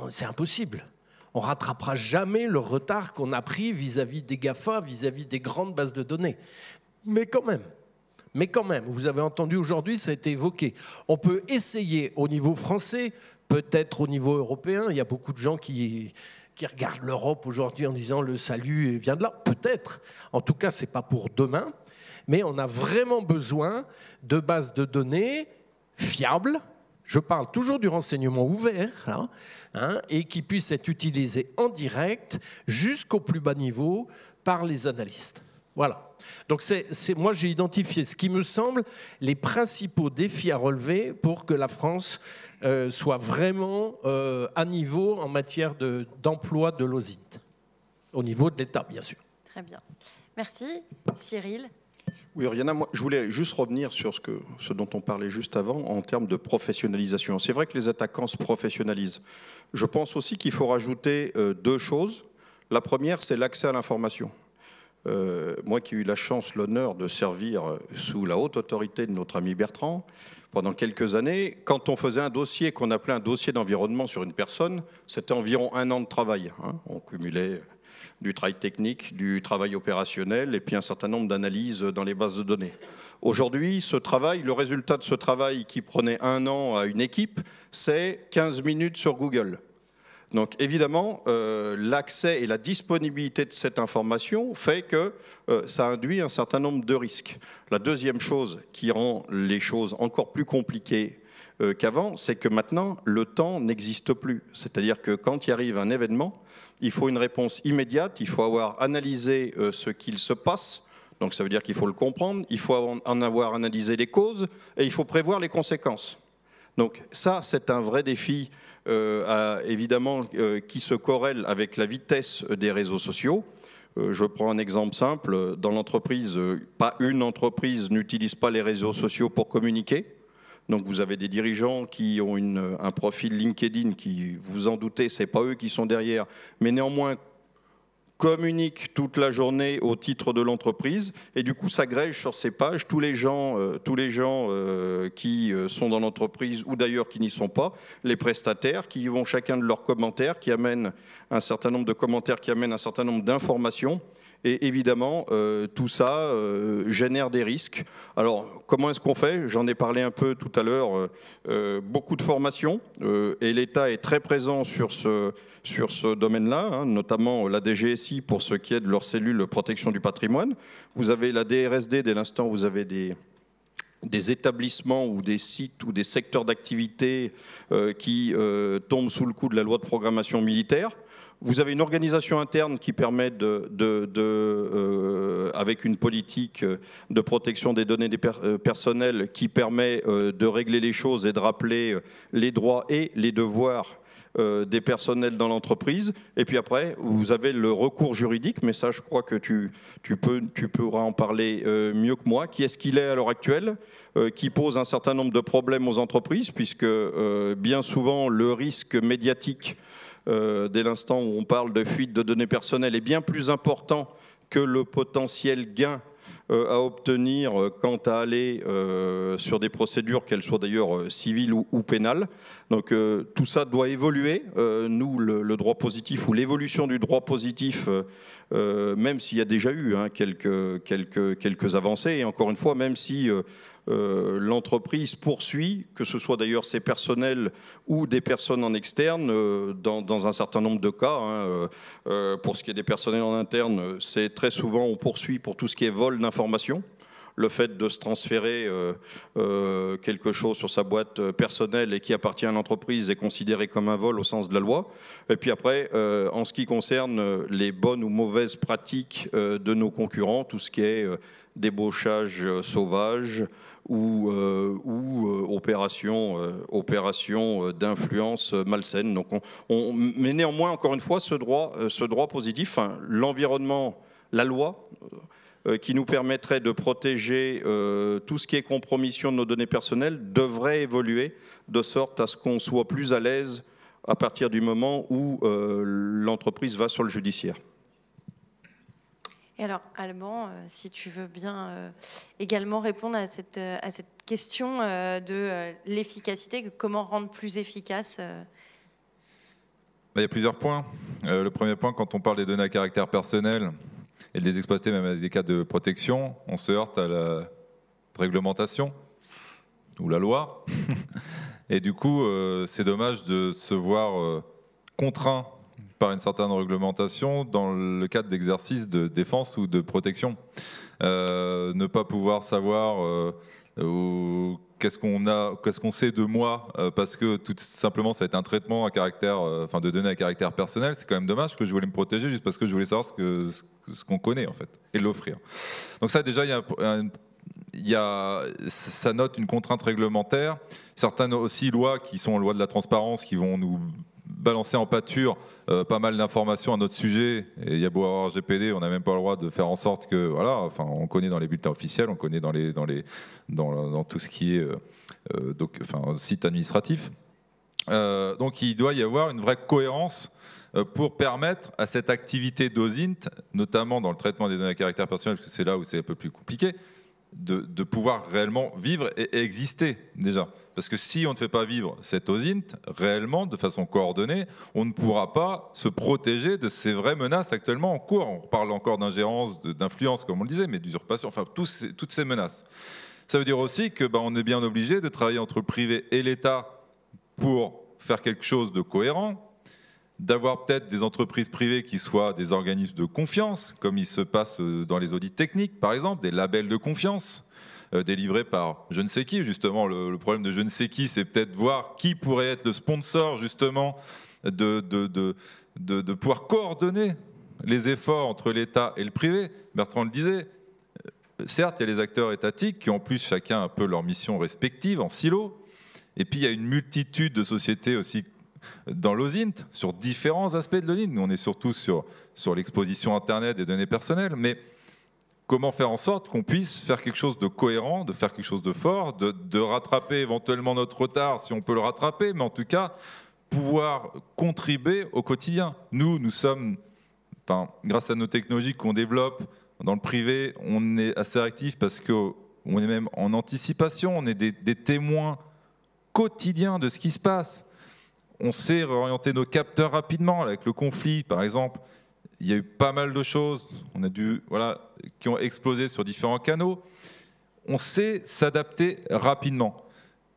C'est impossible. On ne rattrapera jamais le retard qu'on a pris vis-à-vis des GAFA, vis-à-vis des grandes bases de données. Mais quand même, vous avez entendu aujourd'hui, ça a été évoqué. On peut essayer au niveau français, peut-être au niveau européen. Il y a beaucoup de gens qui regardent l'Europe aujourd'hui en disant le salut vient de là. Peut-être. En tout cas, ce n'est pas pour demain. Mais on a vraiment besoin de bases de données fiables. Je parle toujours du renseignement ouvert, là, hein, et qui puissent être utilisées en direct jusqu'au plus bas niveau par les analystes. Voilà. Donc moi, j'ai identifié ce qui me semble les principaux défis à relever pour que la France soit vraiment à niveau en matière d'emploi de l'OSINT, au niveau de l'État, bien sûr. Très bien. Merci. Cyril. Oui, Oriana, moi, je voulais juste revenir sur ce dont on parlait juste avant en termes de professionnalisation. C'est vrai que les attaquants se professionnalisent. Je pense aussi qu'il faut rajouter deux choses. La première, c'est l'accès à l'information. Moi qui ai eu la chance, l'honneur de servir sous la haute autorité de notre ami Bertrand, pendant quelques années, quand on faisait un dossier qu'on appelait un dossier d'environnement sur une personne, c'était environ 1 an de travail. Hein. On cumulait du travail technique, du travail opérationnel et puis un certain nombre d'analyses dans les bases de données. Aujourd'hui, ce travail, le résultat de ce travail qui prenait 1 an à une équipe, c'est 15 minutes sur Google. Donc évidemment, l'accès et la disponibilité de cette information fait que ça induit un certain nombre de risques. La deuxième chose qui rend les choses encore plus compliquées qu'avant, c'est que maintenant, le temps n'existe plus. C'est-à-dire que quand il arrive un événement, il faut une réponse immédiate, il faut avoir analysé ce qu'il se passe, donc ça veut dire qu'il faut le comprendre, il faut en avoir analysé les causes et il faut prévoir les conséquences. Donc ça, c'est un vrai défi, évidemment, qui se corrèle avec la vitesse des réseaux sociaux. Je prends un exemple simple. Dans l'entreprise, pas une entreprise n'utilise pas les réseaux sociaux pour communiquer. Donc vous avez des dirigeants qui ont un profil LinkedIn qui, vous en doutez, ce n'est pas eux qui sont derrière, mais néanmoins communiquent toute la journée au titre de l'entreprise et du coup s'agrègent sur ces pages tous les gens qui sont dans l'entreprise ou d'ailleurs qui n'y sont pas, les prestataires qui vont chacun de leurs commentaires, qui amènent un certain nombre de commentaires, qui amènent un certain nombre d'informations. Et évidemment, tout ça génère des risques. Alors, comment est-ce qu'on fait? J'en ai parlé un peu tout à l'heure. Beaucoup de formations, et l'État est très présent sur ce domaine-là, hein, notamment la DGSI pour ce qui est de leur cellule protection du patrimoine. Vous avez la DRSD, dès l'instant où vous avez des établissements ou des sites ou des secteurs d'activité qui tombent sous le coup de la loi de programmation militaire. vous avez une organisation interne qui permet avec une politique de protection des données personnelles qui permet de régler les choses et de rappeler les droits et les devoirs des personnels dans l'entreprise. Et puis après, vous avez le recours juridique, mais ça, je crois que tu pourras en parler mieux que moi. Qui est-ce qu'il est à l'heure actuelle, qui pose un certain nombre de problèmes aux entreprises, puisque bien souvent, le risque médiatique, dès l'instant où on parle de fuite de données personnelles, est bien plus important que le potentiel gain à obtenir quant à aller sur des procédures, qu'elles soient d'ailleurs civiles ou pénales. Donc tout ça doit évoluer. Nous, le droit positif ou l'évolution du droit positif, même s'il y a déjà eu quelques avancées, et encore une fois, même si l'entreprise poursuit, que ce soit d'ailleurs ses personnels ou des personnes en externe, dans un certain nombre de cas. Pour ce qui est des personnels en interne, c'est très souvent on poursuit pour tout ce qui est vol d'informations. Le fait de se transférer quelque chose sur sa boîte personnelle et qui appartient à l'entreprise est considéré comme un vol au sens de la loi. Et puis après, en ce qui concerne les bonnes ou mauvaises pratiques de nos concurrents, tout ce qui est débauchage sauvage ou opération d'influence malsaine. Donc mais néanmoins, encore une fois, ce droit positif, l'environnement, la loi, qui nous permettrait de protéger tout ce qui est compromission de nos données personnelles, devrait évoluer de sorte à ce qu'on soit plus à l'aise à partir du moment où l'entreprise va sur le judiciaire. Et alors, Alban, si tu veux bien également répondre à cette question de l'efficacité, comment rendre plus efficace Il y a plusieurs points. Le premier point, quand on parle des données à caractère personnel et de les exploiter même avec des cas de protection, on se heurte à la réglementation ou la loi. Et du coup, c'est dommage de se voir contraint par une certaine réglementation dans le cadre d'exercice de défense ou de protection. Ne pas pouvoir savoir qu'est-ce qu'on sait de moi parce que tout simplement ça a été un traitement à caractère, de données à caractère personnel, c'est quand même dommage que je voulais me protéger juste parce que je voulais savoir ce qu'on connaît en fait et l'offrir. Donc ça déjà ça note une contrainte réglementaire, certaines aussi lois qui sont lois de la transparence qui vont nous balancer en pâture pas mal d'informations à notre sujet, et il y a beau avoir RGPD, on n'a même pas le droit de faire en sorte que, voilà, enfin, on connaît dans les bulletins officiels, on connaît dans tout ce qui est site administratif. Donc il doit y avoir une vraie cohérence pour permettre à cette activité d'OSINT, notamment dans le traitement des données à caractère personnel, parce que c'est là où c'est un peu plus compliqué, de pouvoir réellement vivre et exister déjà. Parce que si on ne fait pas vivre cet OSINT réellement, de façon coordonnée, on ne pourra pas se protéger de ces vraies menaces actuellement en cours. On parle encore d'ingérence, d'influence, comme on le disait, mais d'usurpation, enfin toutes ces menaces. Ça veut dire aussi que on est bien obligé de travailler entre le privé et l'État pour faire quelque chose de cohérent, d'avoir peut-être des entreprises privées qui soient des organismes de confiance, comme il se passe dans les audits techniques, par exemple, des labels de confiance délivrés par je ne sais qui. Justement, le problème de je ne sais qui, c'est peut-être voir qui pourrait être le sponsor, justement, de pouvoir coordonner les efforts entre l'État et le privé. Bertrand le disait, certes, il y a les acteurs étatiques qui ont en plus chacun un peu leur mission respective en silo, et puis il y a une multitude de sociétés aussi dans l'OSINT, sur différents aspects de l'OSINT. Nous, on est surtout sur l'exposition Internet des données personnelles, mais comment faire en sorte qu'on puisse faire quelque chose de cohérent, de faire quelque chose de fort, de rattraper éventuellement notre retard, si on peut le rattraper, mais en tout cas, pouvoir contribuer au quotidien. Nous sommes, grâce à nos technologies qu'on développe dans le privé, on est assez actifs parce qu'on est même en anticipation, on est des témoins quotidiens de ce qui se passe. On sait réorienter nos capteurs rapidement. Avec le conflit, par exemple, il y a eu pas mal de choses qui ont explosé sur différents canaux. On sait s'adapter rapidement.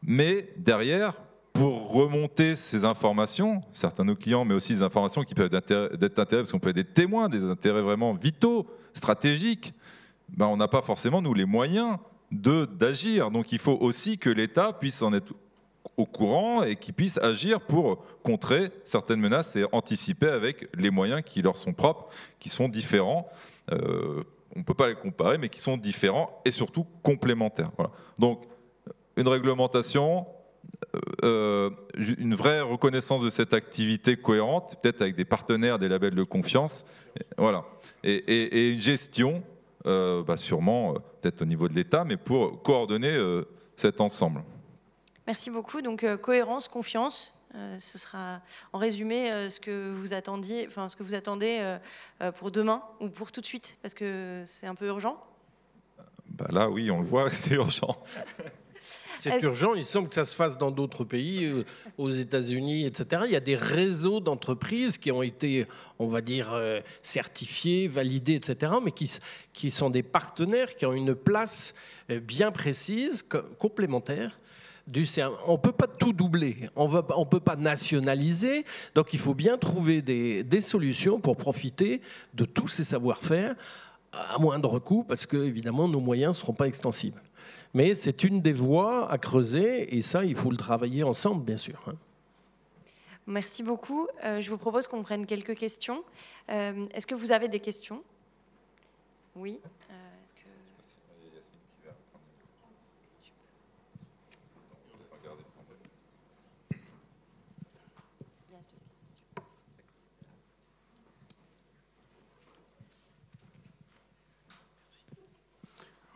Mais derrière, pour remonter ces informations, certains de nos clients, mais aussi des informations qui peuvent être d'intérêt, parce qu'on peut être des témoins, des intérêts vraiment vitaux, stratégiques, on n'a pas forcément, nous, les moyens d'agir. Donc il faut aussi que l'État puisse en être au courant et qui puissent agir pour contrer certaines menaces et anticiper avec les moyens qui leur sont propres, qui sont différents. On ne peut pas les comparer, mais qui sont différents et surtout complémentaires. Voilà. Donc, une réglementation, une vraie reconnaissance de cette activité cohérente, peut-être avec des partenaires, des labels de confiance, voilà. Et une gestion, sûrement peut-être au niveau de l'État, mais pour coordonner cet ensemble. Merci beaucoup. Donc cohérence, confiance, ce sera en résumé ce que vous attendiez, enfin ce que vous attendez pour demain ou pour tout de suite, parce que c'est un peu urgent. Là, oui, on le voit, c'est urgent. C'est urgent, il semble que ça se fasse dans d'autres pays, aux États-Unis, etc. Il y a des réseaux d'entreprises qui ont été, on va dire, certifiés, validés, etc., mais qui sont des partenaires, qui ont une place bien précise, complémentaire. On ne peut pas tout doubler, on ne peut pas nationaliser, donc il faut bien trouver des solutions pour profiter de tous ces savoir-faire à moindre coût, parce que évidemment nos moyens ne seront pas extensibles. Mais c'est une des voies à creuser, et ça, il faut le travailler ensemble, bien sûr. Merci beaucoup. Je vous propose qu'on prenne quelques questions. Est-ce que vous avez des questions? Oui.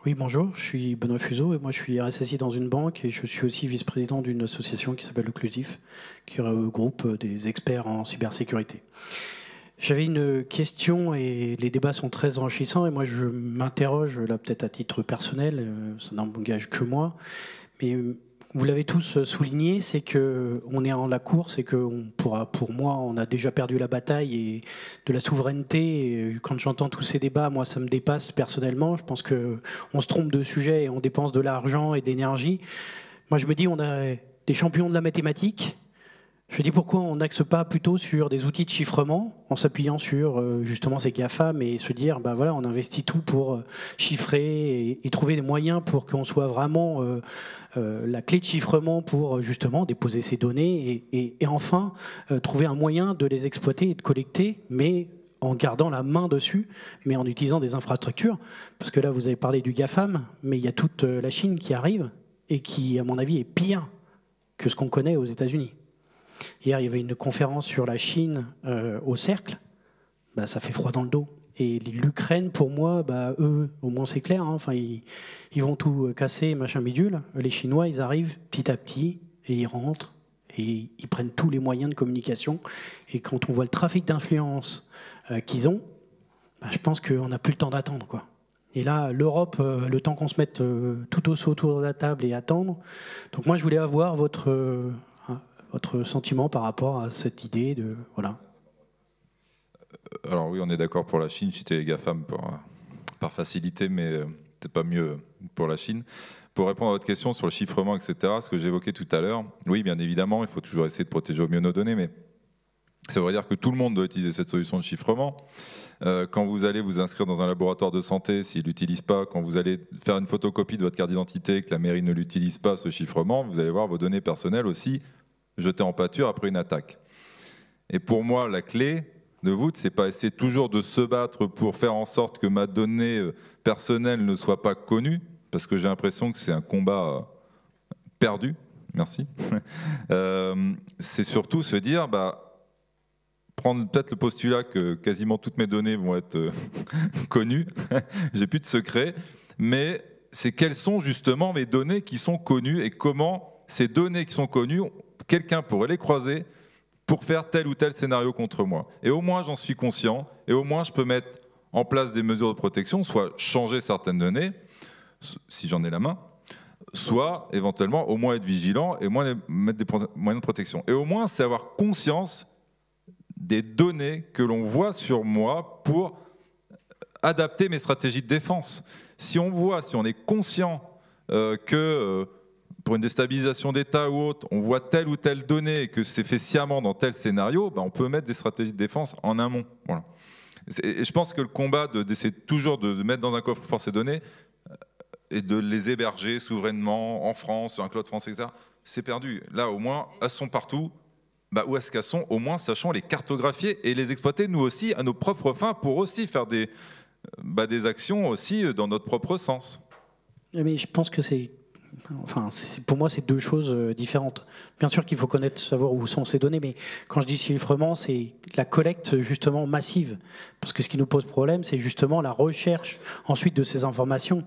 Oui, bonjour, je suis Benoît Fuseau et moi je suis RSSI dans une banque et je suis aussi vice-président d'une association qui s'appelle Occlusif, qui regroupe des experts en cybersécurité. J'avais une question et les débats sont très enrichissants et moi je m'interroge, là peut-être à titre personnel, ça n'engage que moi, mais vous l'avez tous souligné, c'est qu'on est en la course et que pour moi, on a déjà perdu la bataille et de la souveraineté. Et quand j'entends tous ces débats, moi, ça me dépasse personnellement. Je pense qu'on se trompe de sujet et on dépense de l'argent et d'énergie. Moi, je me dis, on a des champions de la mathématique. Je me dis, pourquoi on n'axe pas plutôt sur des outils de chiffrement en s'appuyant sur justement ces GAFAM et se dire, voilà, on investit tout pour chiffrer et trouver des moyens pour qu'on soit vraiment la clé de chiffrement pour justement déposer ces données et enfin trouver un moyen de les exploiter et de collecter, mais en gardant la main dessus, mais en utilisant des infrastructures. Parce que là, vous avez parlé du GAFAM, mais il y a toute la Chine qui arrive et qui, à mon avis, est pire que ce qu'on connaît aux États-Unis. Hier, il y avait une conférence sur la Chine au Cercle. Ça fait froid dans le dos. Et l'Ukraine, pour moi, eux, au moins c'est clair. Enfin, ils vont tout casser, machin bidule. Les Chinois, ils arrivent petit à petit et ils rentrent et ils prennent tous les moyens de communication. Et quand on voit le trafic d'influence qu'ils ont, je pense qu'on n'a plus le temps d'attendre, quoi. Et là, l'Europe, le temps qu'on se mette tout autour de la table et attendre. Donc moi, je voulais avoir votre sentiment par rapport à cette idée de... Voilà. Alors oui, on est d'accord pour la Chine, j'étais les GAFAM par facilité, mais c'est pas mieux pour la Chine. Pour répondre à votre question sur le chiffrement, etc., ce que j'évoquais tout à l'heure, oui, bien évidemment, il faut toujours essayer de protéger au mieux nos données, mais ça veut dire que tout le monde doit utiliser cette solution de chiffrement. Quand vous allez vous inscrire dans un laboratoire de santé, s'il ne l'utilise pas, quand vous allez faire une photocopie de votre carte d'identité, que la mairie ne l'utilise pas, ce chiffrement, vous allez voir vos données personnelles aussi jetées en pâture après une attaque. Et pour moi, la clé de voûte, c'est pas essayer toujours de se battre pour faire en sorte que ma donnée personnelle ne soit pas connue, parce que j'ai l'impression que c'est un combat perdu. Merci. C'est surtout se dire, prendre peut-être le postulat que quasiment toutes mes données vont être connues, j'ai plus de secret, mais c'est quelles sont justement mes données qui sont connues et comment ces données qui sont connues, quelqu'un pourrait les croiser pour faire tel ou tel scénario contre moi. Et au moins j'en suis conscient, et au moins je peux mettre en place des mesures de protection, soit changer certaines données, si j'en ai la main, soit éventuellement au moins être vigilant et mettre des moyens de protection. Et au moins c'est avoir conscience des données que l'on voit sur moi pour adapter mes stratégies de défense. Si on est conscient que pour une déstabilisation d'État ou autre, on voit telle ou telle donnée et que c'est fait sciemment dans tel scénario, on peut mettre des stratégies de défense en amont. Voilà. Et je pense que le combat d'essayer toujours de mettre dans un coffre-fort ces données, et de les héberger souverainement en France, sur un cloud français, etc., c'est perdu. Là, au moins, elles sont partout. Où est-ce qu'elles sont? Au moins, sachons les cartographier et les exploiter, nous aussi, à nos propres fins, pour aussi faire des actions aussi dans notre propre sens. Mais je pense que pour moi, c'est deux choses différentes. Bien sûr qu'il faut savoir où sont ces données, mais quand je dis chiffrement, c'est la collecte justement massive. Parce que ce qui nous pose problème, c'est justement la recherche ensuite de ces informations.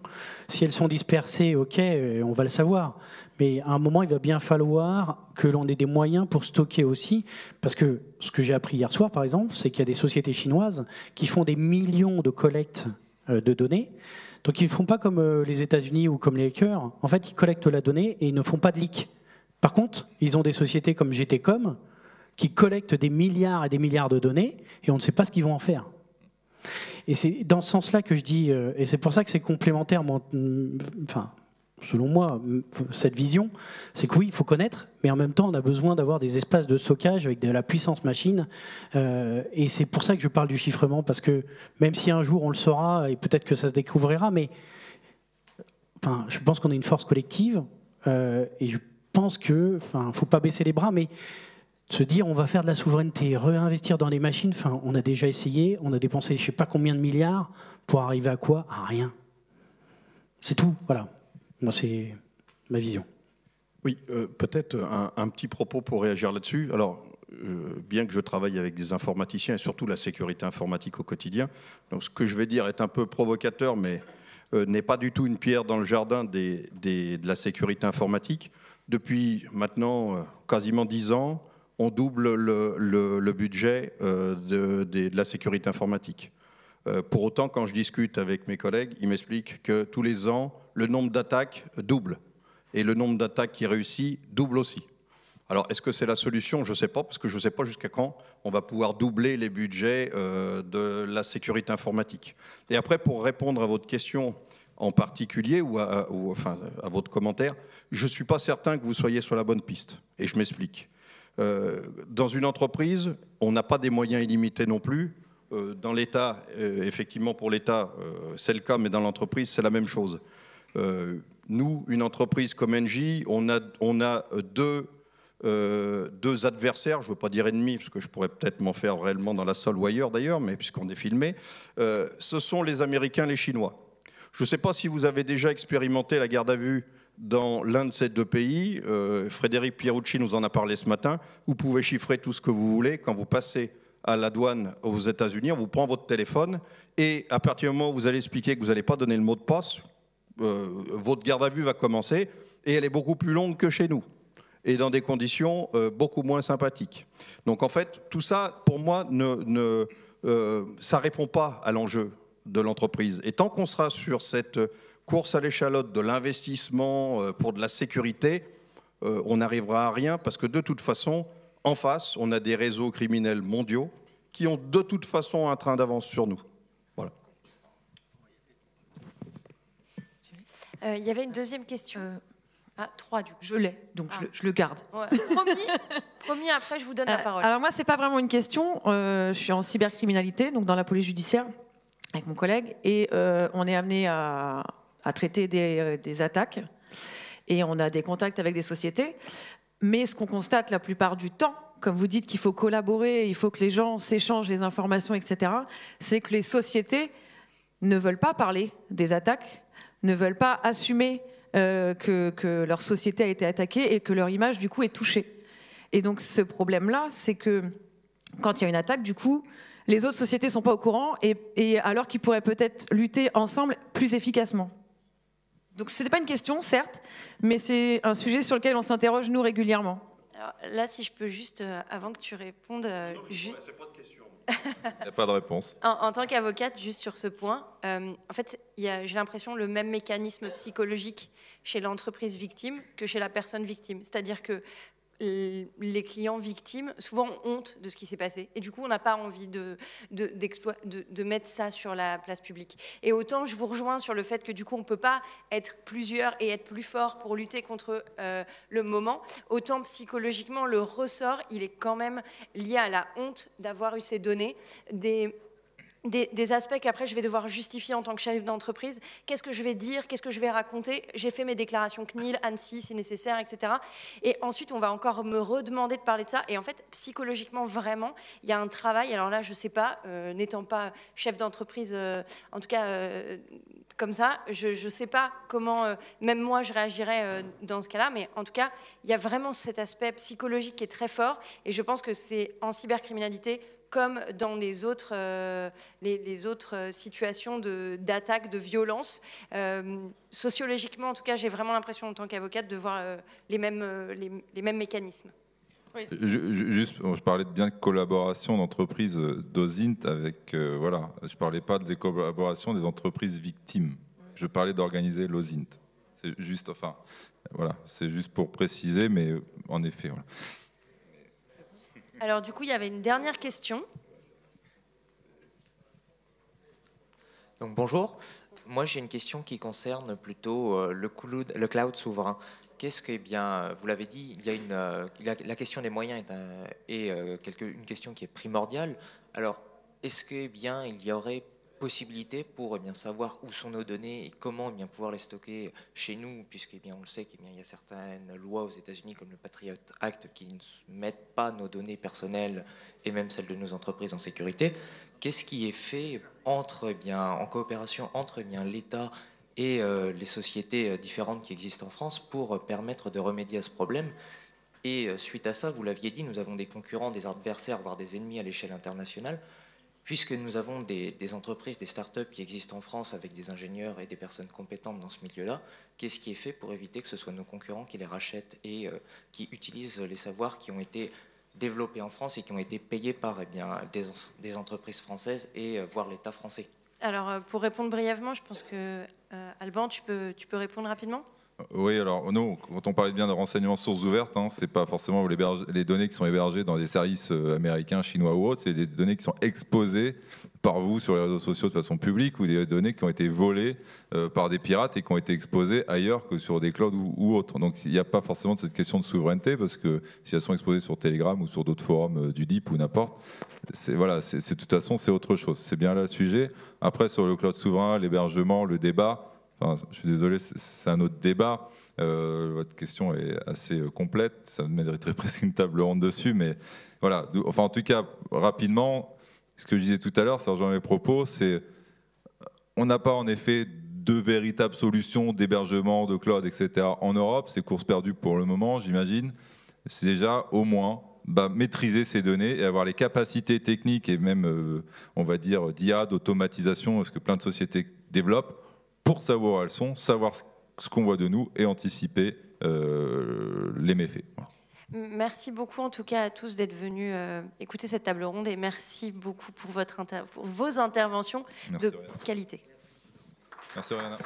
Si elles sont dispersées, ok, on va le savoir. Mais à un moment, il va bien falloir que l'on ait des moyens pour stocker aussi. Parce que ce que j'ai appris hier soir, par exemple, c'est qu'il y a des sociétés chinoises qui font des millions de collectes de données. Donc ils ne font pas comme les États-Unis ou comme les hackers. En fait, ils collectent la donnée et ils ne font pas de leak. Par contre, ils ont des sociétés comme GTCom qui collectent des milliards et des milliards de données et on ne sait pas ce qu'ils vont en faire. Et c'est dans ce sens-là que je dis, et c'est pour ça que c'est complémentaire, selon moi, cette vision, c'est que oui, il faut connaître, mais en même temps, on a besoin d'avoir des espaces de stockage avec de la puissance machine. Et c'est pour ça que je parle du chiffrement, parce que même si un jour on le saura, et peut-être que ça se découvrira, mais je pense qu'on a une force collective, et je pense que, faut pas baisser les bras, mais se dire on va faire de la souveraineté, réinvestir dans les machines, on a déjà essayé, on a dépensé je sais pas combien de milliards pour arriver à quoi? À rien. C'est tout, voilà. Moi, c'est ma vision. Oui, peut-être un petit propos pour réagir là-dessus. Alors, bien que je travaille avec des informaticiens et surtout la sécurité informatique au quotidien, donc ce que je vais dire est un peu provocateur, mais n'est pas du tout une pierre dans le jardin de la sécurité informatique. Depuis maintenant quasiment 10 ans, on double le budget de la sécurité informatique. Pour autant, quand je discute avec mes collègues, ils m'expliquent que tous les ans, le nombre d'attaques double. Et le nombre d'attaques qui réussit double aussi. Alors, est-ce que c'est la solution? Je ne sais pas, parce que je ne sais pas jusqu'à quand on va pouvoir doubler les budgets de la sécurité informatique. Et après, pour répondre à votre question en particulier, ou à votre commentaire, je ne suis pas certain que vous soyez sur la bonne piste. Et je m'explique. Dans une entreprise, on n'a pas des moyens illimités non plus. Dans l'État, effectivement, pour l'État, c'est le cas, mais dans l'entreprise, c'est la même chose. Nous, une entreprise comme Engie, on a deux adversaires, je ne veux pas dire ennemis, parce que je pourrais peut-être m'en faire réellement dans la salle ou ailleurs d'ailleurs, mais puisqu'on est filmé, ce sont les Américains, les Chinois. Je ne sais pas si vous avez déjà expérimenté la garde à vue dans l'un de ces deux pays. Frédéric Pierucci nous en a parlé ce matin. Vous pouvez chiffrer tout ce que vous voulez. Quand vous passez à la douane aux États-Unis, on vous prend votre téléphone et à partir du moment où vous allez expliquer que vous n'allez pas donner le mot de passe, votre garde à vue va commencer et elle est beaucoup plus longue que chez nous et dans des conditions beaucoup moins sympathiques. Donc en fait, tout ça, pour moi, ça ne répond pas à l'enjeu de l'entreprise. Et tant qu'on sera sur cette course à l'échalote de l'investissement pour de la sécurité, on n'arrivera à rien parce que de toute façon, en face, on a des réseaux criminels mondiaux qui ont de toute façon un train d'avance sur nous. Voilà. Il y avait une deuxième question. 3 du coup. Je l'ai, donc je le garde. Ouais. Promis, après je vous donne la parole. Alors moi, c'est pas vraiment une question. Je suis en cybercriminalité, donc dans la police judiciaire, avec mon collègue, et on est amené à traiter des attaques, et on a des contacts avec des sociétés. Mais ce qu'on constate la plupart du temps, comme vous dites qu'il faut collaborer, il faut que les gens s'échangent les informations, etc., c'est que les sociétés ne veulent pas parler des attaques, ne veulent pas assumer que leur société a été attaquée et que leur image, du coup, est touchée. Et donc, ce problème-là, c'est que quand il y a une attaque, du coup, les autres sociétés ne sont pas au courant, et alors qu'ils pourraient peut-être lutter ensemble plus efficacement. Donc, ce n'est pas une question, certes, mais c'est un sujet sur lequel on s'interroge, nous, régulièrement. Alors, là, si je peux juste, avant que tu répondes... c'est pas de question. Il n'y a pas de réponse. En tant qu'avocate, juste sur ce point, en fait, j'ai l'impression le même mécanisme psychologique chez l'entreprise victime que chez la personne victime. C'est-à-dire que les clients victimes, souvent, ont honte de ce qui s'est passé. Et du coup, on n'a pas envie de mettre ça sur la place publique. Et autant, je vous rejoins sur le fait que du coup, on ne peut pas être plusieurs et être plus fort pour lutter contre le moment. Autant, psychologiquement, le ressort, il est quand même lié à la honte d'avoir eu ces données. des aspects qu'après je vais devoir justifier en tant que chef d'entreprise. Qu'est-ce que je vais dire, qu'est-ce que je vais raconter? J'ai fait mes déclarations CNIL, ANSSI si nécessaire, etc. Et ensuite, on va encore me redemander de parler de ça. Et en fait, psychologiquement, vraiment, il y a un travail. Alors là, je ne sais pas, n'étant pas chef d'entreprise, en tout cas comme ça, je ne sais pas comment, même moi, je réagirais dans ce cas-là. Mais en tout cas, il y a vraiment cet aspect psychologique qui est très fort. Et je pense que c'est en cybercriminalité comme dans les autres situations d'attaque, de violence. Sociologiquement, en tout cas, j'ai vraiment l'impression, en tant qu'avocate, de voir les mêmes mécanismes. Oui, Juste, je parlais bien de collaboration d'entreprises d'OSINT avec, voilà, je parlais pas des collaborations des entreprises victimes. Je parlais d'organiser l'OSINT. C'est juste, enfin, voilà, c'est juste pour préciser, mais en effet, voilà. Alors du coup, il y avait une dernière question. Donc bonjour, moi j'ai une question qui concerne plutôt le cloud souverain. Qu'est-ce que, eh bien, vous l'avez dit, il y a la question des moyens est une question qui est primordiale. Alors, est-ce que, eh bien, il y aurait possibilité pour, eh bien, savoir où sont nos données et comment, eh bien, pouvoir les stocker chez nous, puisque, eh bien, on le sait qu'il y a certaines lois aux États-Unis comme le Patriot Act qui ne mettent pas nos données personnelles et même celles de nos entreprises en sécurité. Qu'est-ce qui est fait entre, eh bien, en coopération entre, eh bien, l'État et les sociétés différentes qui existent en France pour permettre de remédier à ce problème? Et suite à ça, vous l'aviez dit, nous avons des concurrents, des adversaires, voire des ennemis à l'échelle internationale, puisque nous avons des entreprises, des startups qui existent en France avec des ingénieurs et des personnes compétentes dans ce milieu-là. Qu'est-ce qui est fait pour éviter que ce soit nos concurrents qui les rachètent et qui utilisent les savoirs qui ont été développés en France et qui ont été payés par, eh bien, des entreprises françaises et voire l'État français? Alors, pour répondre brièvement, je pense que, Alban, tu peux répondre rapidement? Oui, alors nous, quand on parlait bien de renseignements sources ouvertes, hein, c'est pas forcément les données qui sont hébergées dans des services américains, chinois ou autres, c'est des données qui sont exposées par vous sur les réseaux sociaux de façon publique ou des données qui ont été volées par des pirates et qui ont été exposées ailleurs que sur des clouds ou autres. Donc il n'y a pas forcément de cette question de souveraineté parce que si elles sont exposées sur Telegram ou sur d'autres forums du DIP ou n'importe, voilà, de toute façon c'est autre chose. C'est bien là le sujet. Après sur le cloud souverain, l'hébergement, le débat. Enfin, je suis désolé, c'est un autre débat. Votre question est assez complète. Ça mériterait presque une table ronde dessus. Mais voilà. Enfin, en tout cas, rapidement, ce que je disais tout à l'heure, ça rejoint mes propos, c'est on n'a pas en effet de véritables solutions d'hébergement, de cloud, etc. en Europe. C'est course perdue pour le moment, j'imagine. C'est déjà au moins maîtriser ces données et avoir les capacités techniques et même, on va dire, d'IA, d'automatisation, ce que plein de sociétés développent, pour savoir où elles sont, savoir ce qu'on voit de nous et anticiper les méfaits. Voilà. Merci beaucoup en tout cas à tous d'être venus écouter cette table ronde et merci beaucoup pour vos interventions de qualité. Merci Oriana.